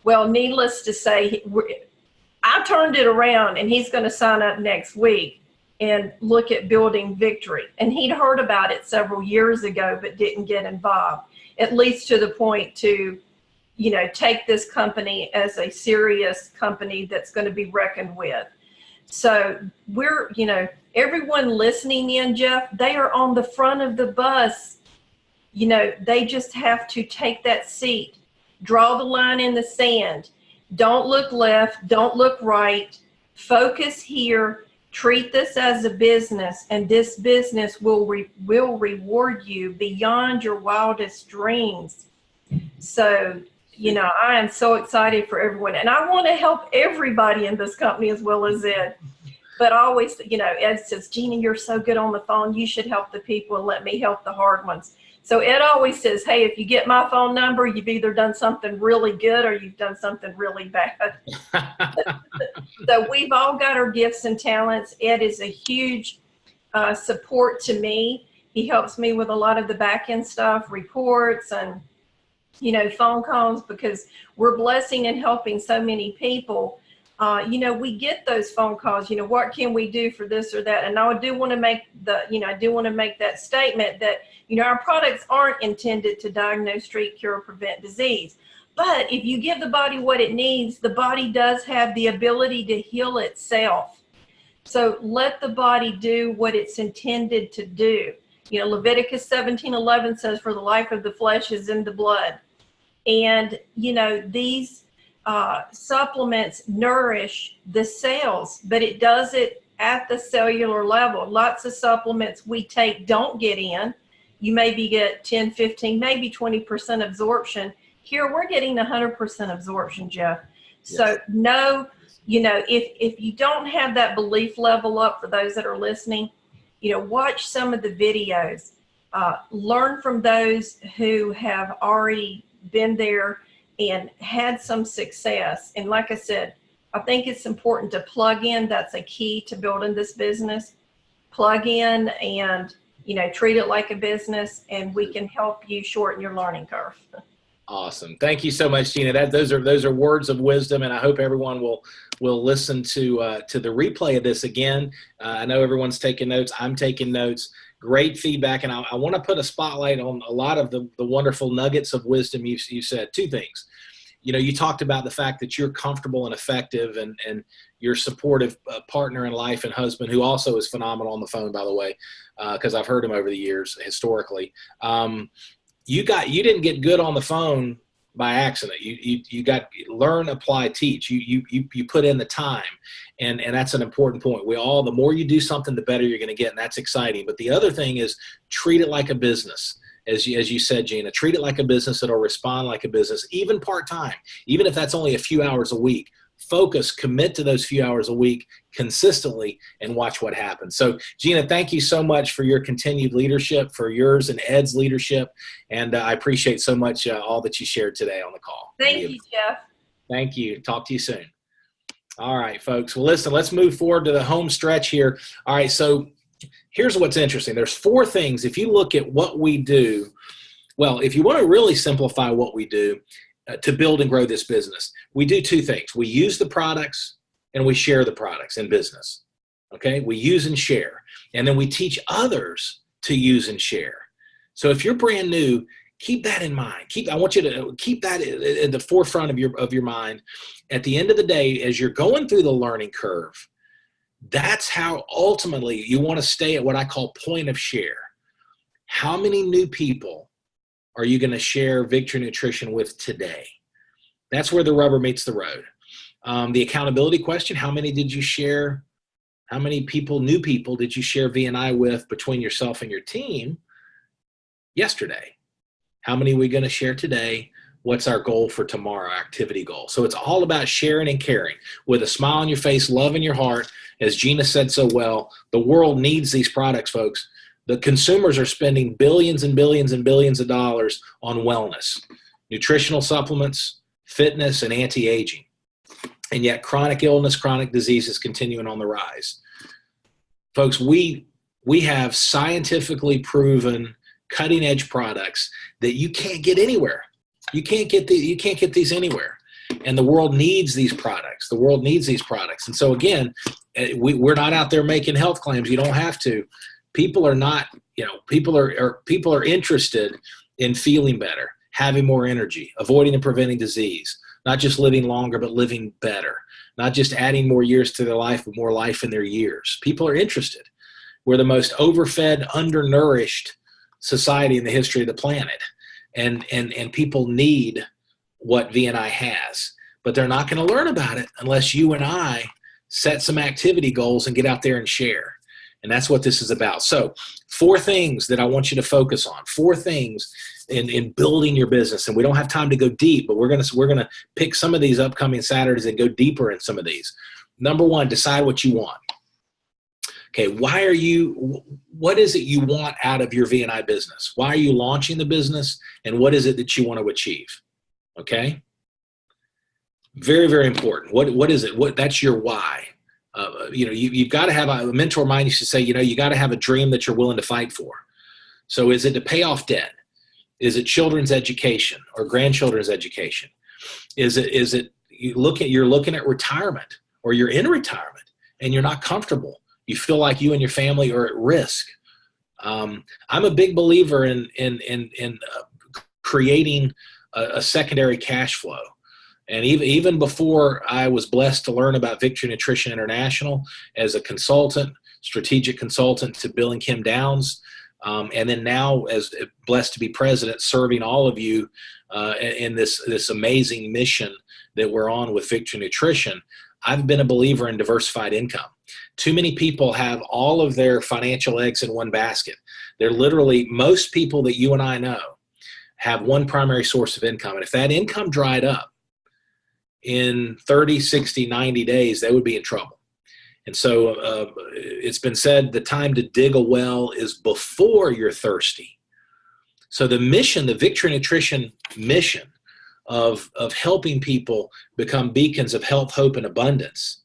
Well, needless to say, I turned it around, and he's going to sign up next week and look at building Victory. And he'd heard about it several years ago, but didn't get involved, at least to the point to, take this company as a serious company that's going to be reckoned with. So we're, everyone listening in, Jeff, they are on the front of the bus. They just have to take that seat, draw the line in the sand. Don't look left, don't look right, focus here, treat this as a business, and this business will reward you beyond your wildest dreams. So, I am so excited for everyone, and I want to help everybody in this company as well as Ed. But I always, Ed says, Gina, you're so good on the phone, you should help the people and let me help the hard ones. So Ed always says, hey, if you get my phone number, you've either done something really good or you've done something really bad. So we've all got our gifts and talents. Ed is a huge support to me. He helps me with a lot of the back end stuff, reports and, phone calls, because we're blessing and helping so many people. We get those phone calls, what can we do for this or that? And I do want to make that statement that, our products aren't intended to diagnose, treat, cure, or prevent disease. But if you give the body what it needs, the body does have the ability to heal itself. So let the body do what it's intended to do. Leviticus 17:11 says, for the life of the flesh is in the blood. And, these supplements nourish the cells, but it does it at the cellular level. Lots of supplements we take don't get in. You maybe get 10, 15, maybe 20% absorption. Here we're getting 100% absorption, Jeff. Yes. So if you don't have that belief level up, for those that are listening, watch some of the videos, learn from those who have already been there and had some success. And like I said, I think it's important to plug in. That's a key to building this business. Plug in and, treat it like a business, and we can help you shorten your learning curve. Awesome. Thank you so much, Gina. Those are words of wisdom, and I hope everyone will listen to the replay of this again. I know everyone's taking notes. I'm taking notes. Great feedback, and I want to put a spotlight on a lot of the wonderful nuggets of wisdom you said. 2 things. You talked about the fact that you're comfortable and effective, and your supportive partner in life and husband, who also is phenomenal on the phone, by the way, because I've heard him over the years historically. You didn't get good on the phone by accident. You got learn, apply, teach. You put in the time, and that's an important point. The more you do something, the better you're going to get, and that's exciting. But the other thing is treat it like a business. As you said, Gina, treat it like a business. It'll respond like a business, even part-time, even if that's only a few hours a week. Focus, commit to those few hours a week consistently, and watch what happens. So, Gina, thank you so much for your continued leadership, for yours and Ed's leadership, and I appreciate so much all that you shared today on the call. Thank you, Jeff. Thank you. Talk to you soon. All right, folks. Well, listen, let's move forward to the home stretch here. All right, so here's what's interesting. There's 4 things. If you look at what we do, well, if you want to really simplify what we do, to build and grow this business, we do 2 things. We use the products and we share the products in business. Okay, we use and share, and then we teach others to use and share. So if you're brand new, keep that in mind. I want you to keep that at the forefront of your mind. At the end of the day, as you're going through the learning curve, that's how ultimately you want to stay at what I call point of share. How many new people are you going to share Victory Nutrition with today? That's where the rubber meets the road. The accountability question, how many did you share? How many new people did you share V&I with between yourself and your team yesterday? How many are we going to share today? What's our goal for tomorrow, activity goal? So it's all about sharing and caring with a smile on your face, love in your heart. As Gina said so well, the world needs these products, folks. The consumers are spending billions and billions and billions of dollars on wellness, nutritional supplements, fitness, and anti-aging. And yet chronic illness, chronic disease is continuing on the rise. Folks, we have scientifically proven cutting edge products that you can't get anywhere. You can't get these anywhere. And the world needs these products. The world needs these products. And so again, we're not out there making health claims. You don't have to. People are not, people are interested in feeling better, having more energy, avoiding and preventing disease, not just living longer, but living better, not just adding more years to their life, but more life in their years. People are interested. We're the most overfed, undernourished society in the history of the planet. And people need what V&I has, but they're not going to learn about it unless you and I set some activity goals and get out there and share. And that's what this is about. So 4 things that I want you to focus on, 4 things in building your business. And we don't have time to go deep, but we're going to pick some of these upcoming Saturdays and go deeper in some of these. Number 1, decide what you want. Okay, what is it you want out of your V&I business? Why are you launching the business? And what is it that you want to achieve? Okay? Very, very important. What is it? That's your why. You've got to have a mentor of mine used to say, you got to have a dream that you're willing to fight for. So is it to pay off debt? Is it children's education or grandchildren's education? Is it you're looking at retirement, or you're in retirement and you're not comfortable? You feel like you and your family are at risk. I'm a big believer in creating a secondary cash flow. And even before I was blessed to learn about Victory Nutrition International as a consultant, strategic consultant to Bill and Kim Downs, and then now as blessed to be president, serving all of you in this amazing mission that we're on with Victory Nutrition, I've been a believer in diversified income. Too many people have all of their financial eggs in one basket. They're literally, most people that you and I know have one primary source of income. And if that income dried up in 30, 60, 90 days, they would be in trouble. And so it's been said the time to dig a well is before you're thirsty. So the mission, the Victory Nutrition mission of helping people become beacons of health, hope, and abundance,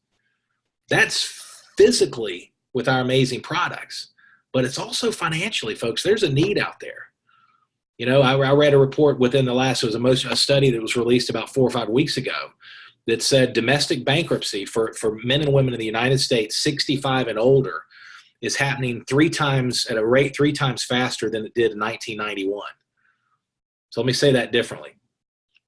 that's physically with our amazing products, but it's also financially, folks. There's a need out there. I read a report within a study that was released about 4 or 5 weeks ago that said domestic bankruptcy for men and women in the United States, 65 and older, is happening 3 times faster than it did in 1991. So let me say that differently.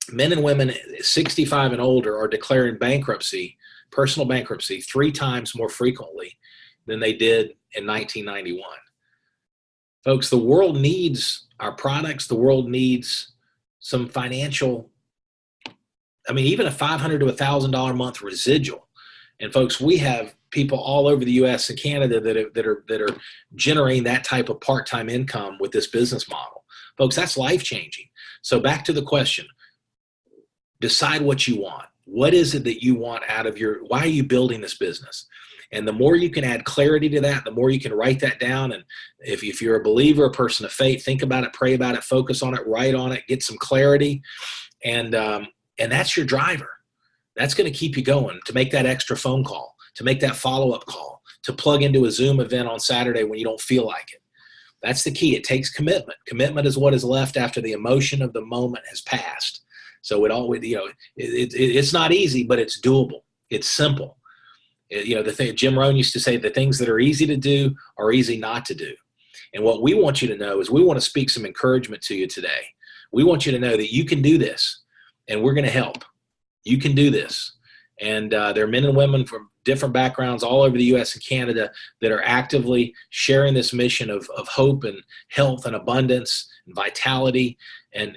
Men and women 65 and older are declaring bankruptcy, personal bankruptcy, 3 times more frequently than they did in 1991. Folks, the world needs our products. The world needs some financial I mean, even a $500 to $1,000 a month residual. And folks, we have people all over the U.S. and Canada that are generating that type of part-time income with this business model. Folks, that's life-changing. So back to the question, decide what you want. What is it that you want out of why are you building this business? And the more you can add clarity to that, the more you can write that down. And if you're a believer, a person of faith, think about it, pray about it, focus on it, write on it, get some clarity. And that's your driver. That's going to keep you going, to make that extra phone call, to make that follow-up call, to plug into a Zoom event on Saturday when you don't feel like it. That's the key. It takes commitment. Commitment is what is left after the emotion of the moment has passed. So it's not easy, but it's doable. It's simple. The thing Jim Rohn used to say, the things that are easy to do are easy not to do. And what we want you to know is we want to speak some encouragement to you today. We want you to know that you can do this, and we're going to help. You can do this. And there are men and women from different backgrounds all over the U.S. and Canada that are actively sharing this mission of hope and health and abundance and vitality. And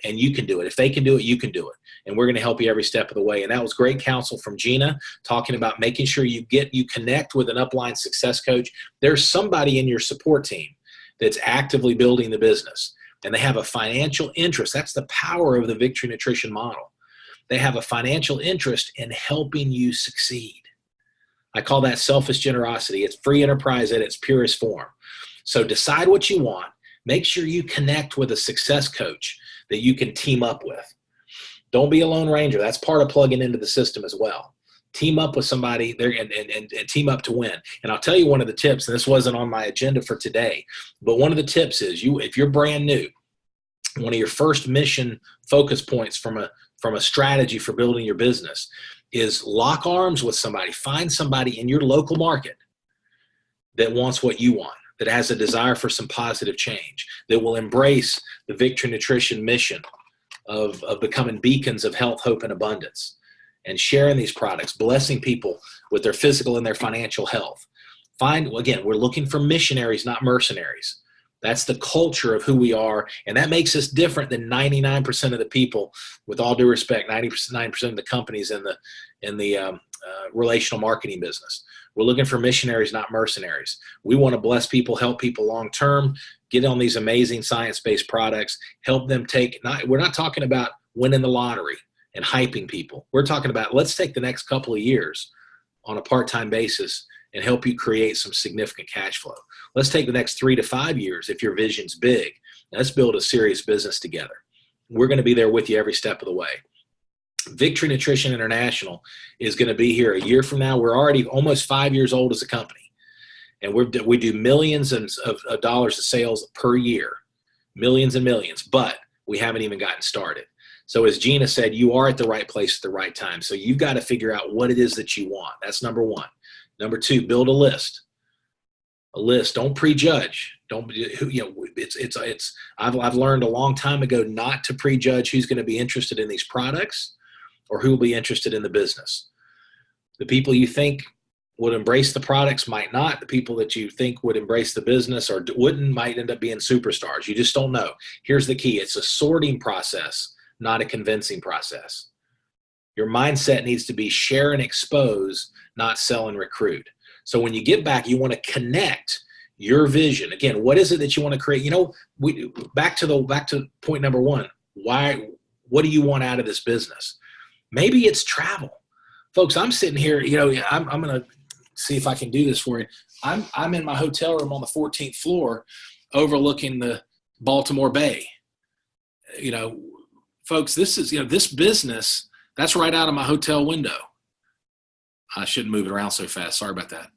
you can do it. If they can do it, you can do it. And we're going to help you every step of the way. And that was great counsel from Gina, talking about making sure you connect with an upline success coach. There's somebody in your support team that's actively building the business, and they have a financial interest. That's the power of the Victory Nutrition model. They have a financial interest in helping you succeed. I call that selfish generosity. It's free enterprise at its purest form. So decide what you want. Make sure you connect with a success coach that you can team up with. Don't be a lone ranger. That's part of plugging into the system as well. Team up with somebody there and team up to win. And I'll tell you one of the tips, and this wasn't on my agenda for today, but one of the tips is if you're brand new, one of your first mission focus points from a strategy for building your business is lock arms with somebody. Find somebody in your local market that wants what you want, that has a desire for some positive change, that will embrace the Victory Nutrition mission of becoming beacons of health, hope, and abundance, and sharing these products, blessing people with their physical and their financial health. Again, we're looking for missionaries, not mercenaries. That's the culture of who we are, and that makes us different than 99% of the people, with all due respect, 99% of the companies in the relational marketing business. We're looking for missionaries, not mercenaries. We want to bless people, help people long-term, get on these amazing science-based products, help them we're not talking about winning the lottery and hyping people. We're talking about, let's take the next couple of years on a part-time basis and help you create some significant cash flow. Let's take the next 3 to 5 years if your vision's big. Let's build a serious business together. We're going to be there with you every step of the way. Victory Nutrition International is going to be here a year from now. We're already almost 5 years old as a company, and we do millions of dollars of sales per year, millions and millions, but we haven't even gotten started. So as Gina said, you are at the right place at the right time. So you've got to figure out what it is that you want. That's number one. Number two, build a list. A list. Don't prejudge. I've learned a long time ago not to prejudge who's going to be interested in these products or who will be interested in the business. The people you think would embrace the products might not. The people that you think would embrace the business or wouldn't might end up being superstars. You just don't know. Here's the key. It's a sorting process, not a convincing process. Your mindset needs to be share and expose, not sell and recruit. So when you get back, you want to connect your vision. Again, what is it that you want to create? Back to point number one. What do you want out of this business? Maybe it's travel. Folks, I'm sitting here, I'm going to see if I can do this for you. I'm in my hotel room on the 14th floor overlooking the Baltimore Bay. Folks, this is, this business, that's right out of my hotel window. I shouldn't move it around so fast. Sorry about that.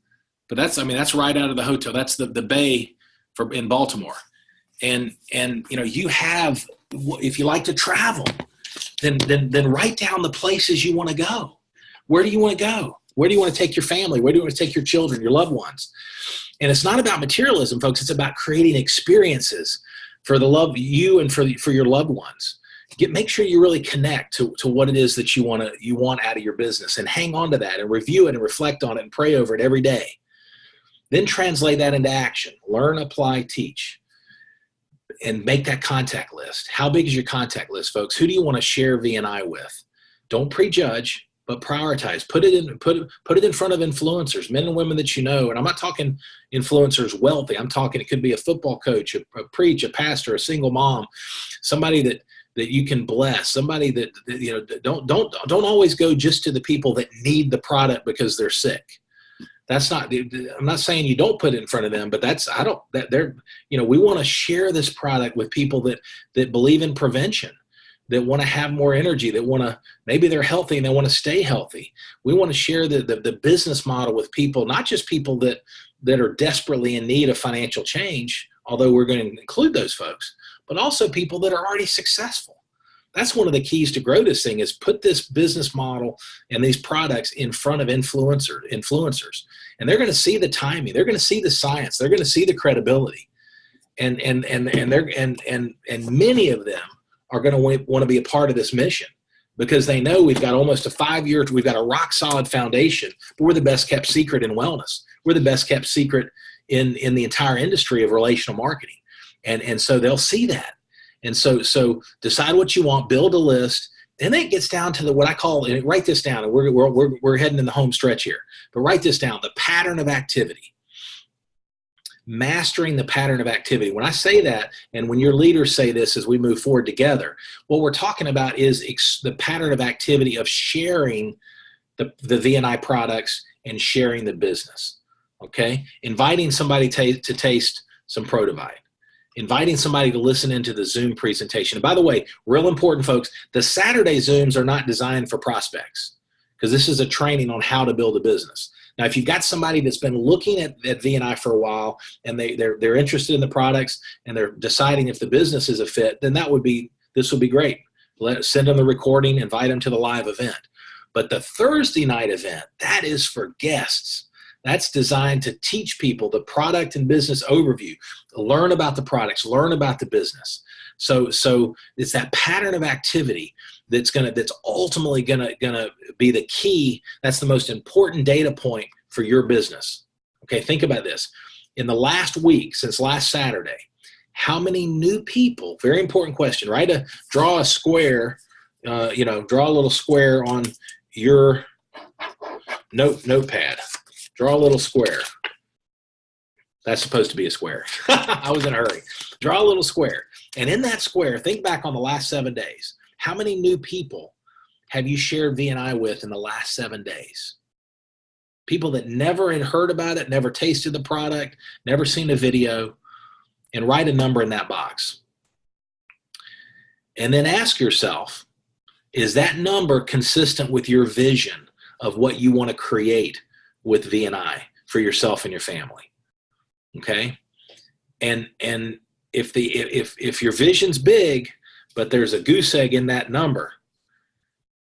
But that's right out of the hotel. That's the bay in Baltimore. And you have, if you like to travel, then write down the places you want to go. Where do you want to go? Where do you want to take your family? Where do you want to take your children, your loved ones? And it's not about materialism, folks. It's about creating experiences for you and for your loved ones. Make sure you really connect to what it is that you want out of your business, and hang on to that and review it and reflect on it and pray over it every day. Then translate that into action. Learn, apply, teach, and make that contact list. How big is your contact list, folks? Who do you want to share VNI with? Don't prejudge, but prioritize. Put it in front of influencers, men and women that you know. And I'm not talking influencers wealthy. I'm talking, it could be a football coach, a preach, a pastor, a single mom, somebody that you can bless, somebody that you know. Don't always go just to the people that need the product because they're sick. That's not, I'm not saying you don't put it in front of them, but we want to share this product with people that believe in prevention, that want to have more energy, that want to, maybe they're healthy and they want to stay healthy. We want to share the business model with people, not just people that are desperately in need of financial change, although we're going to include those folks, but also people that are already successful. That's one of the keys to grow this thing, is put this business model and these products in front of influencers. And they're going to see the timing. They're going to see the science. They're going to see the credibility. And many of them are going to want to be a part of this mission, because they know we've got almost a 5 year, we've got a rock solid foundation, but we're the best kept secret in wellness. We're the best kept secret in the entire industry of relational marketing. And so they'll see that. And so decide what you want, build a list, and then it gets down to what I call, and write this down, and we're heading in the home stretch here, but write this down, the pattern of activity. Mastering the pattern of activity. When I say that, and when your leaders say this as we move forward together, what we're talking about is the pattern of activity of sharing the V&I products and sharing the business. Okay? Inviting somebody to taste some Prodivide. Inviting somebody to listen into the Zoom presentation. And by the way, real important, folks, the Saturday Zooms are not designed for prospects, because this is a training on how to build a business. Now, if you've got somebody that's been looking at V&I for a while, and they're interested in the products, and they're deciding if the business is a fit, then this would be great. Send them the recording, invite them to the live event. But the Thursday night event, that is for guests. That's designed to teach people the product and business overview, learn about the products, learn about the business. So it's that pattern of activity that's ultimately gonna be the key. That's the most important data point for your business. Okay, think about this. In the last week, since last Saturday, how many new people? Very important question. Right? Draw a square. Draw a little square on your notepad. Draw a little square. That's supposed to be a square. I was in a hurry. Draw a little square. And in that square, think back on the last 7 days. How many new people have you shared V&I with in the last 7 days? People that never had heard about it, never tasted the product, never seen a video, and write a number in that box. And then ask yourself, is that number consistent with your vision of what you want to create with V&I for yourself and your family? Okay. And if your vision's big, but there's a goose egg in that number,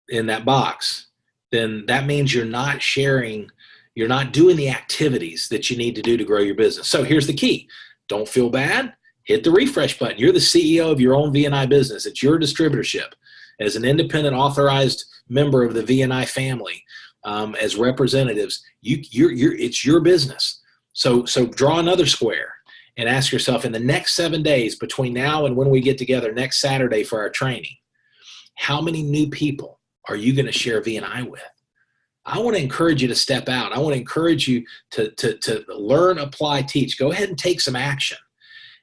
in that box, then that means you're not sharing, you're not doing the activities that you need to do to grow your business. So here's the key. Don't feel bad. Hit the refresh button. You're the CEO of your own V&I business. It's your distributorship. As an independent authorized member of the V&I family, as representatives, it's your business. So draw another square and ask yourself, in the next 7 days between now and when we get together next Saturday for our training, how many new people are you going to share V&I with? I want to encourage you to step out. I want to encourage you to learn, apply, teach. Go ahead and take some action.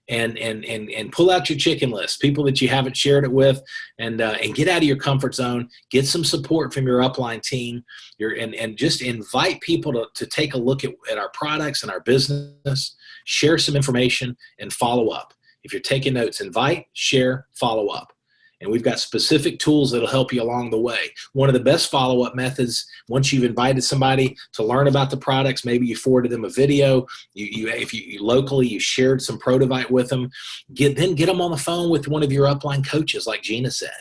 And pull out your chicken list, people that you haven't shared it with, and get out of your comfort zone. Get some support from your upline team. And just invite people to take a look at our products and our business. Share some information and follow up. If you're taking notes, invite, share, follow up. And we've got specific tools that'll help you along the way. One of the best follow-up methods, once you've invited somebody to learn about the products, maybe you forwarded them a video, if you locally, you shared some Prodivide with them, get them on the phone with one of your upline coaches, like Gina said.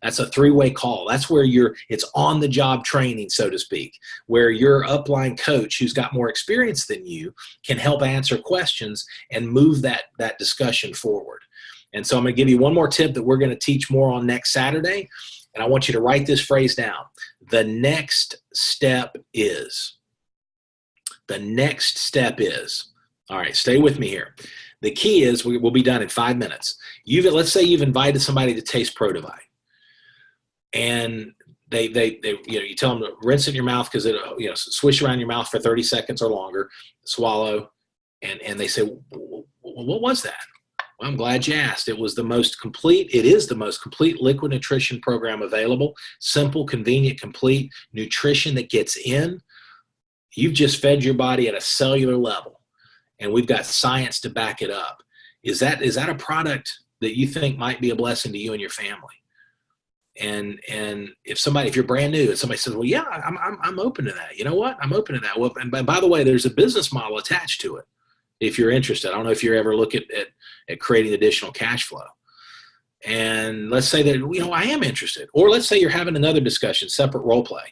That's a 3-way call. That's where it's on-the-job training, so to speak, where your upline coach, who's got more experience than you, can help answer questions and move that discussion forward. And so I'm going to give you one more tip that we're going to teach more on next Saturday. And I want you to write this phrase down. The next step is. The next step is. All right, stay with me here. The key is, we'll be done in 5 minutes. Let's say you've invited somebody to taste Prodivide. And you tell them to rinse it in your mouth because it, swish around your mouth for 30 seconds or longer, swallow. And they say, what was that? Well, I'm glad you asked. It is the most complete liquid nutrition program available. Simple, convenient, complete nutrition that gets in. You've just fed your body at a cellular level, and we've got science to back it up. Is that a product that you think might be a blessing to you and your family? And if you're brand new and somebody says, well, yeah, I'm open to that. You know what? I'm open to that. Well, and by the way, there's a business model attached to it. If you're interested, I don't know if you're ever looking at creating additional cash flow. And let's say that, I am interested. Or let's say you're having another discussion, separate role play.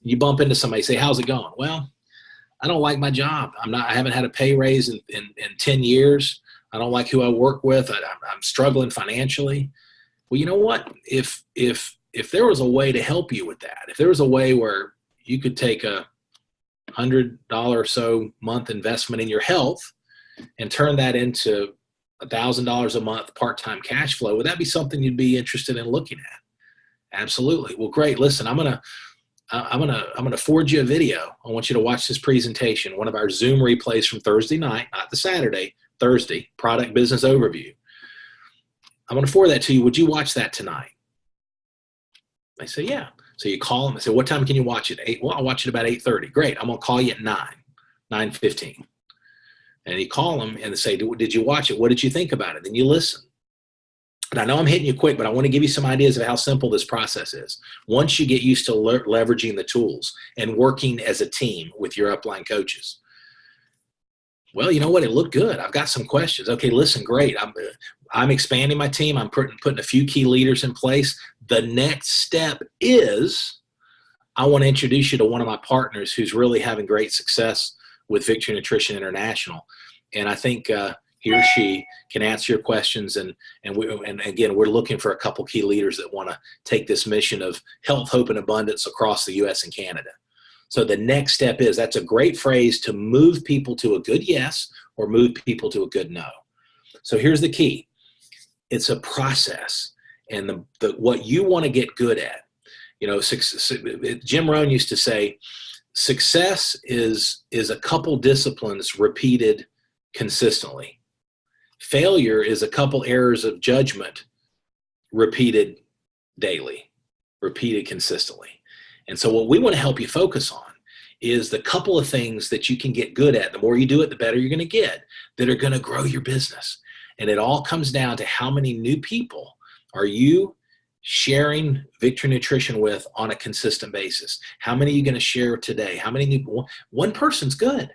You bump into somebody, say, how's it going? Well, I don't like my job. I haven't had a pay raise in 10 years. I don't like who I work with. I'm struggling financially. Well, you know what? If there was a way to help you with that, if there was a way where you could take a $100 or so month investment in your health and turn that into $1,000 a month part-time cash flow, would that be something you'd be interested in looking at? Absolutely. Well, great. Listen, I'm gonna forward you a video. I want you to watch this presentation, one of our Zoom replays from Thursday night, not the Saturday, Thursday, product business overview. I'm going to forward that to you. Would you watch that tonight? They say, yeah. So you call them and say, what time can you watch it? 8. Well, I'll watch it about 8:30. Great. I'm going to call you at 9:15. And you call them and they say, did you watch it? What did you think about it? Then you listen. And I know I'm hitting you quick, but I want to give you some ideas of how simple this process is. Once you get used to leveraging the tools and working as a team with your upline coaches. Well, you know what? It looked good. I've got some questions. Okay, listen, great. I'm expanding my team. I'm putting a few key leaders in place. The next step is I want to introduce you to one of my partners who's really having great success with Victory Nutrition International. And I think he or she can answer your questions. And again, we're looking for a couple key leaders that want to take this mission of health, hope, and abundance across the U.S. and Canada. So the next step is, that's a great phrase to move people to a good yes or move people to a good no. So here's the key. It's a process. And what you want to get good at, Jim Rohn used to say, success is a couple disciplines repeated consistently. Failure is a couple errors of judgment repeated daily, repeated consistently. And so what we want to help you focus on is the couple of things that you can get good at. The more you do it, the better you're going to get, that are going to grow your business. And it all comes down to how many new people are you sharing Victory Nutrition with on a consistent basis? How many are you going to share today? How many one person's good,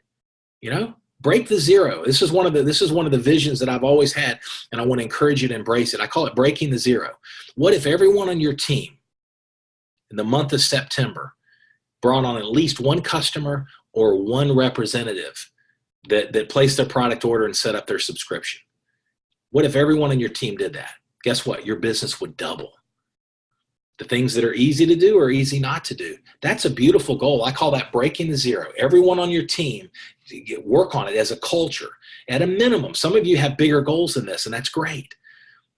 break the zero. This is one of the visions that I've always had, and I want to encourage you to embrace it. I call it breaking the zero. What if everyone on your team in the month of September brought on at least one customer or one representative that placed their product order and set up their subscription? What if everyone on your team did that? Guess what? Your business would double. The things that are easy to do are easy not to do. That's a beautiful goal. I call that breaking the zero. Everyone on your team, work on it as a culture. At a minimum, some of you have bigger goals than this, and that's great.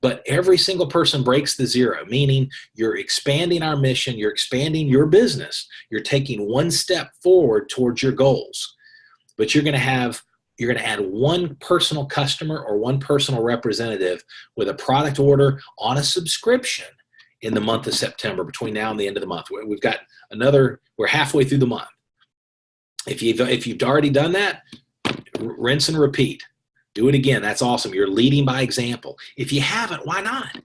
But every single person breaks the zero, meaning you're expanding our mission, you're expanding your business, you're taking one step forward towards your goals. But you're going to add one personal customer or one personal representative with a product order on a subscription in the month of September, between now and the end of the month. We're halfway through the month. If you've already done that, rinse and repeat. Do it again. That's awesome. You're leading by example. If you haven't, why not?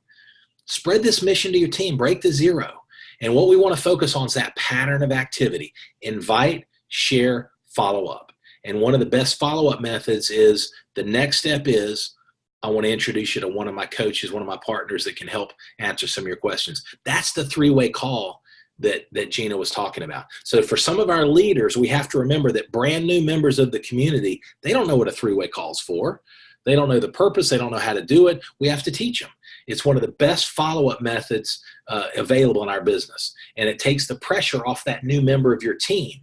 Spread this mission to your team. Break the zero. And what we want to focus on is that pattern of activity. Invite, share, follow up. And one of the best follow-up methods is, the next step is, I want to introduce you to one of my coaches, one of my partners that can help answer some of your questions. That's the three-way call that Gina was talking about. So for some of our leaders, we have to remember that brand new members of the community, they don't know what a three-way call is for. They don't know the purpose. They don't know how to do it. We have to teach them. It's one of the best follow-up methods available in our business. And it takes the pressure off that new member of your team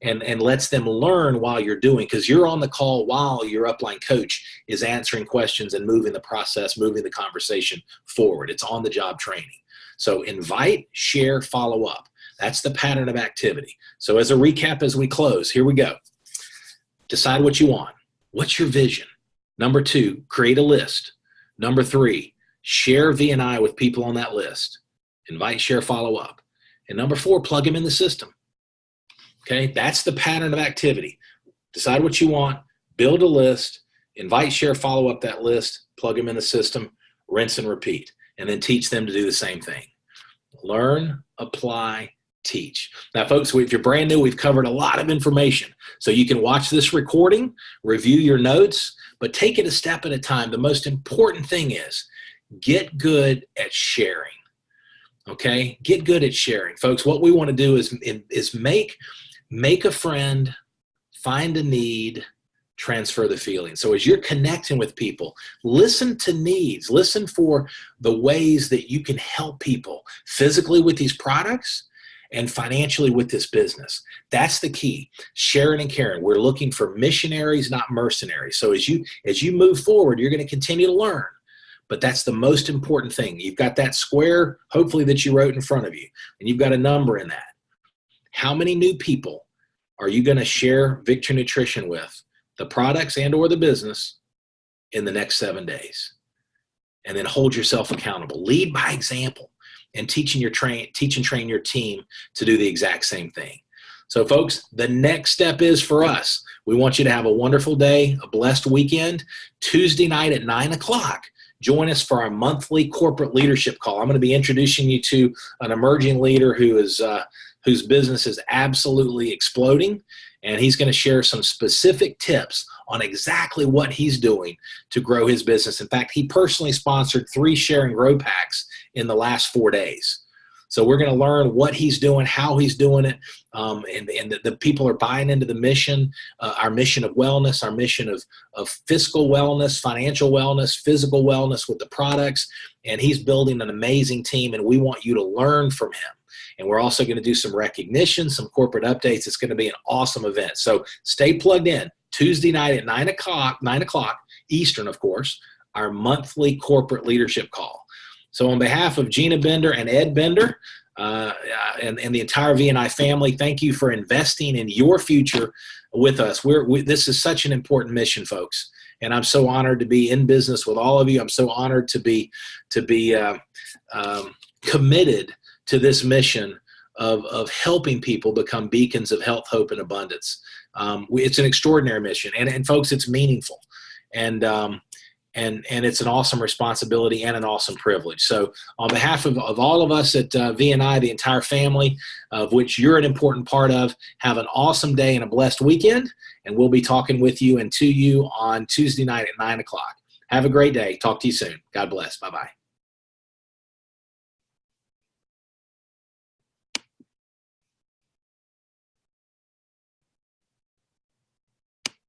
and lets them learn while you're doing, because you're on the call while your upline coach is answering questions and moving the process, moving the conversation forward. It's on-the-job training. So invite, share, follow up. That's the pattern of activity. So as a recap, as we close, here we go. Decide what you want. What's your vision? Number 2, create a list. Number 3, share V&I with people on that list. Invite, share, follow up. And number 4, plug them in the system. Okay, that's the pattern of activity. Decide what you want, build a list, invite, share, follow up that list, plug them in the system, rinse and repeat, and then teach them to do the same thing. Learn, apply, teach. Now, folks, if you're brand new, we've covered a lot of information. So you can watch this recording, review your notes, but take it a step at a time. The most important thing is get good at sharing. Okay? Get good at sharing. Folks, what we want to do is make a friend, find a need, transfer the feeling. So as you're connecting with people, listen to needs. Listen for the ways that you can help people physically with these products and financially with this business. That's the key. Sharing and caring. We're looking for missionaries, not mercenaries. So as you move forward, you're going to continue to learn. But that's the most important thing. You've got that square, hopefully, that you wrote in front of you, and you've got a number in that. How many new people are you going to share Victory Nutrition with, the products and or the business, in the next 7 days? And then hold yourself accountable. Lead by example, and teach and train your team to do the exact same thing. So folks, the next step is for us. We want you to have a wonderful day, a blessed weekend. Tuesday night at 9 o'clock, join us for our monthly corporate leadership call. I'm going to be introducing you to an emerging leader whose business is absolutely exploding, and he's going to share some specific tips on exactly what he's doing to grow his business. In fact, he personally sponsored 3 share and grow packs in the last 4 days. So we're going to learn what he's doing, how he's doing it, and the people are buying into the mission, our mission of wellness, our mission of fiscal wellness, financial wellness, physical wellness with the products, and he's building an amazing team, and we want you to learn from him. And we're also going to do some recognition, some corporate updates. It's going to be an awesome event. So stay plugged in. Tuesday night at 9 o'clock Eastern, of course, our monthly corporate leadership call. So on behalf of Gina Bender and Ed Bender and the entire V&I family, thank you for investing in your future with us. This is such an important mission, folks. And I'm so honored to be in business with all of you. I'm so honored to be committed to this mission of helping people become beacons of health, hope, and abundance. It's an extraordinary mission, and folks, it's meaningful, and it's an awesome responsibility and an awesome privilege. So on behalf of all of us at V&I, the entire family, of which you're an important part of, have an awesome day and a blessed weekend, and we'll be talking with you and to you on Tuesday night at 9 o'clock. Have a great day. Talk to you soon. God bless. Bye-bye.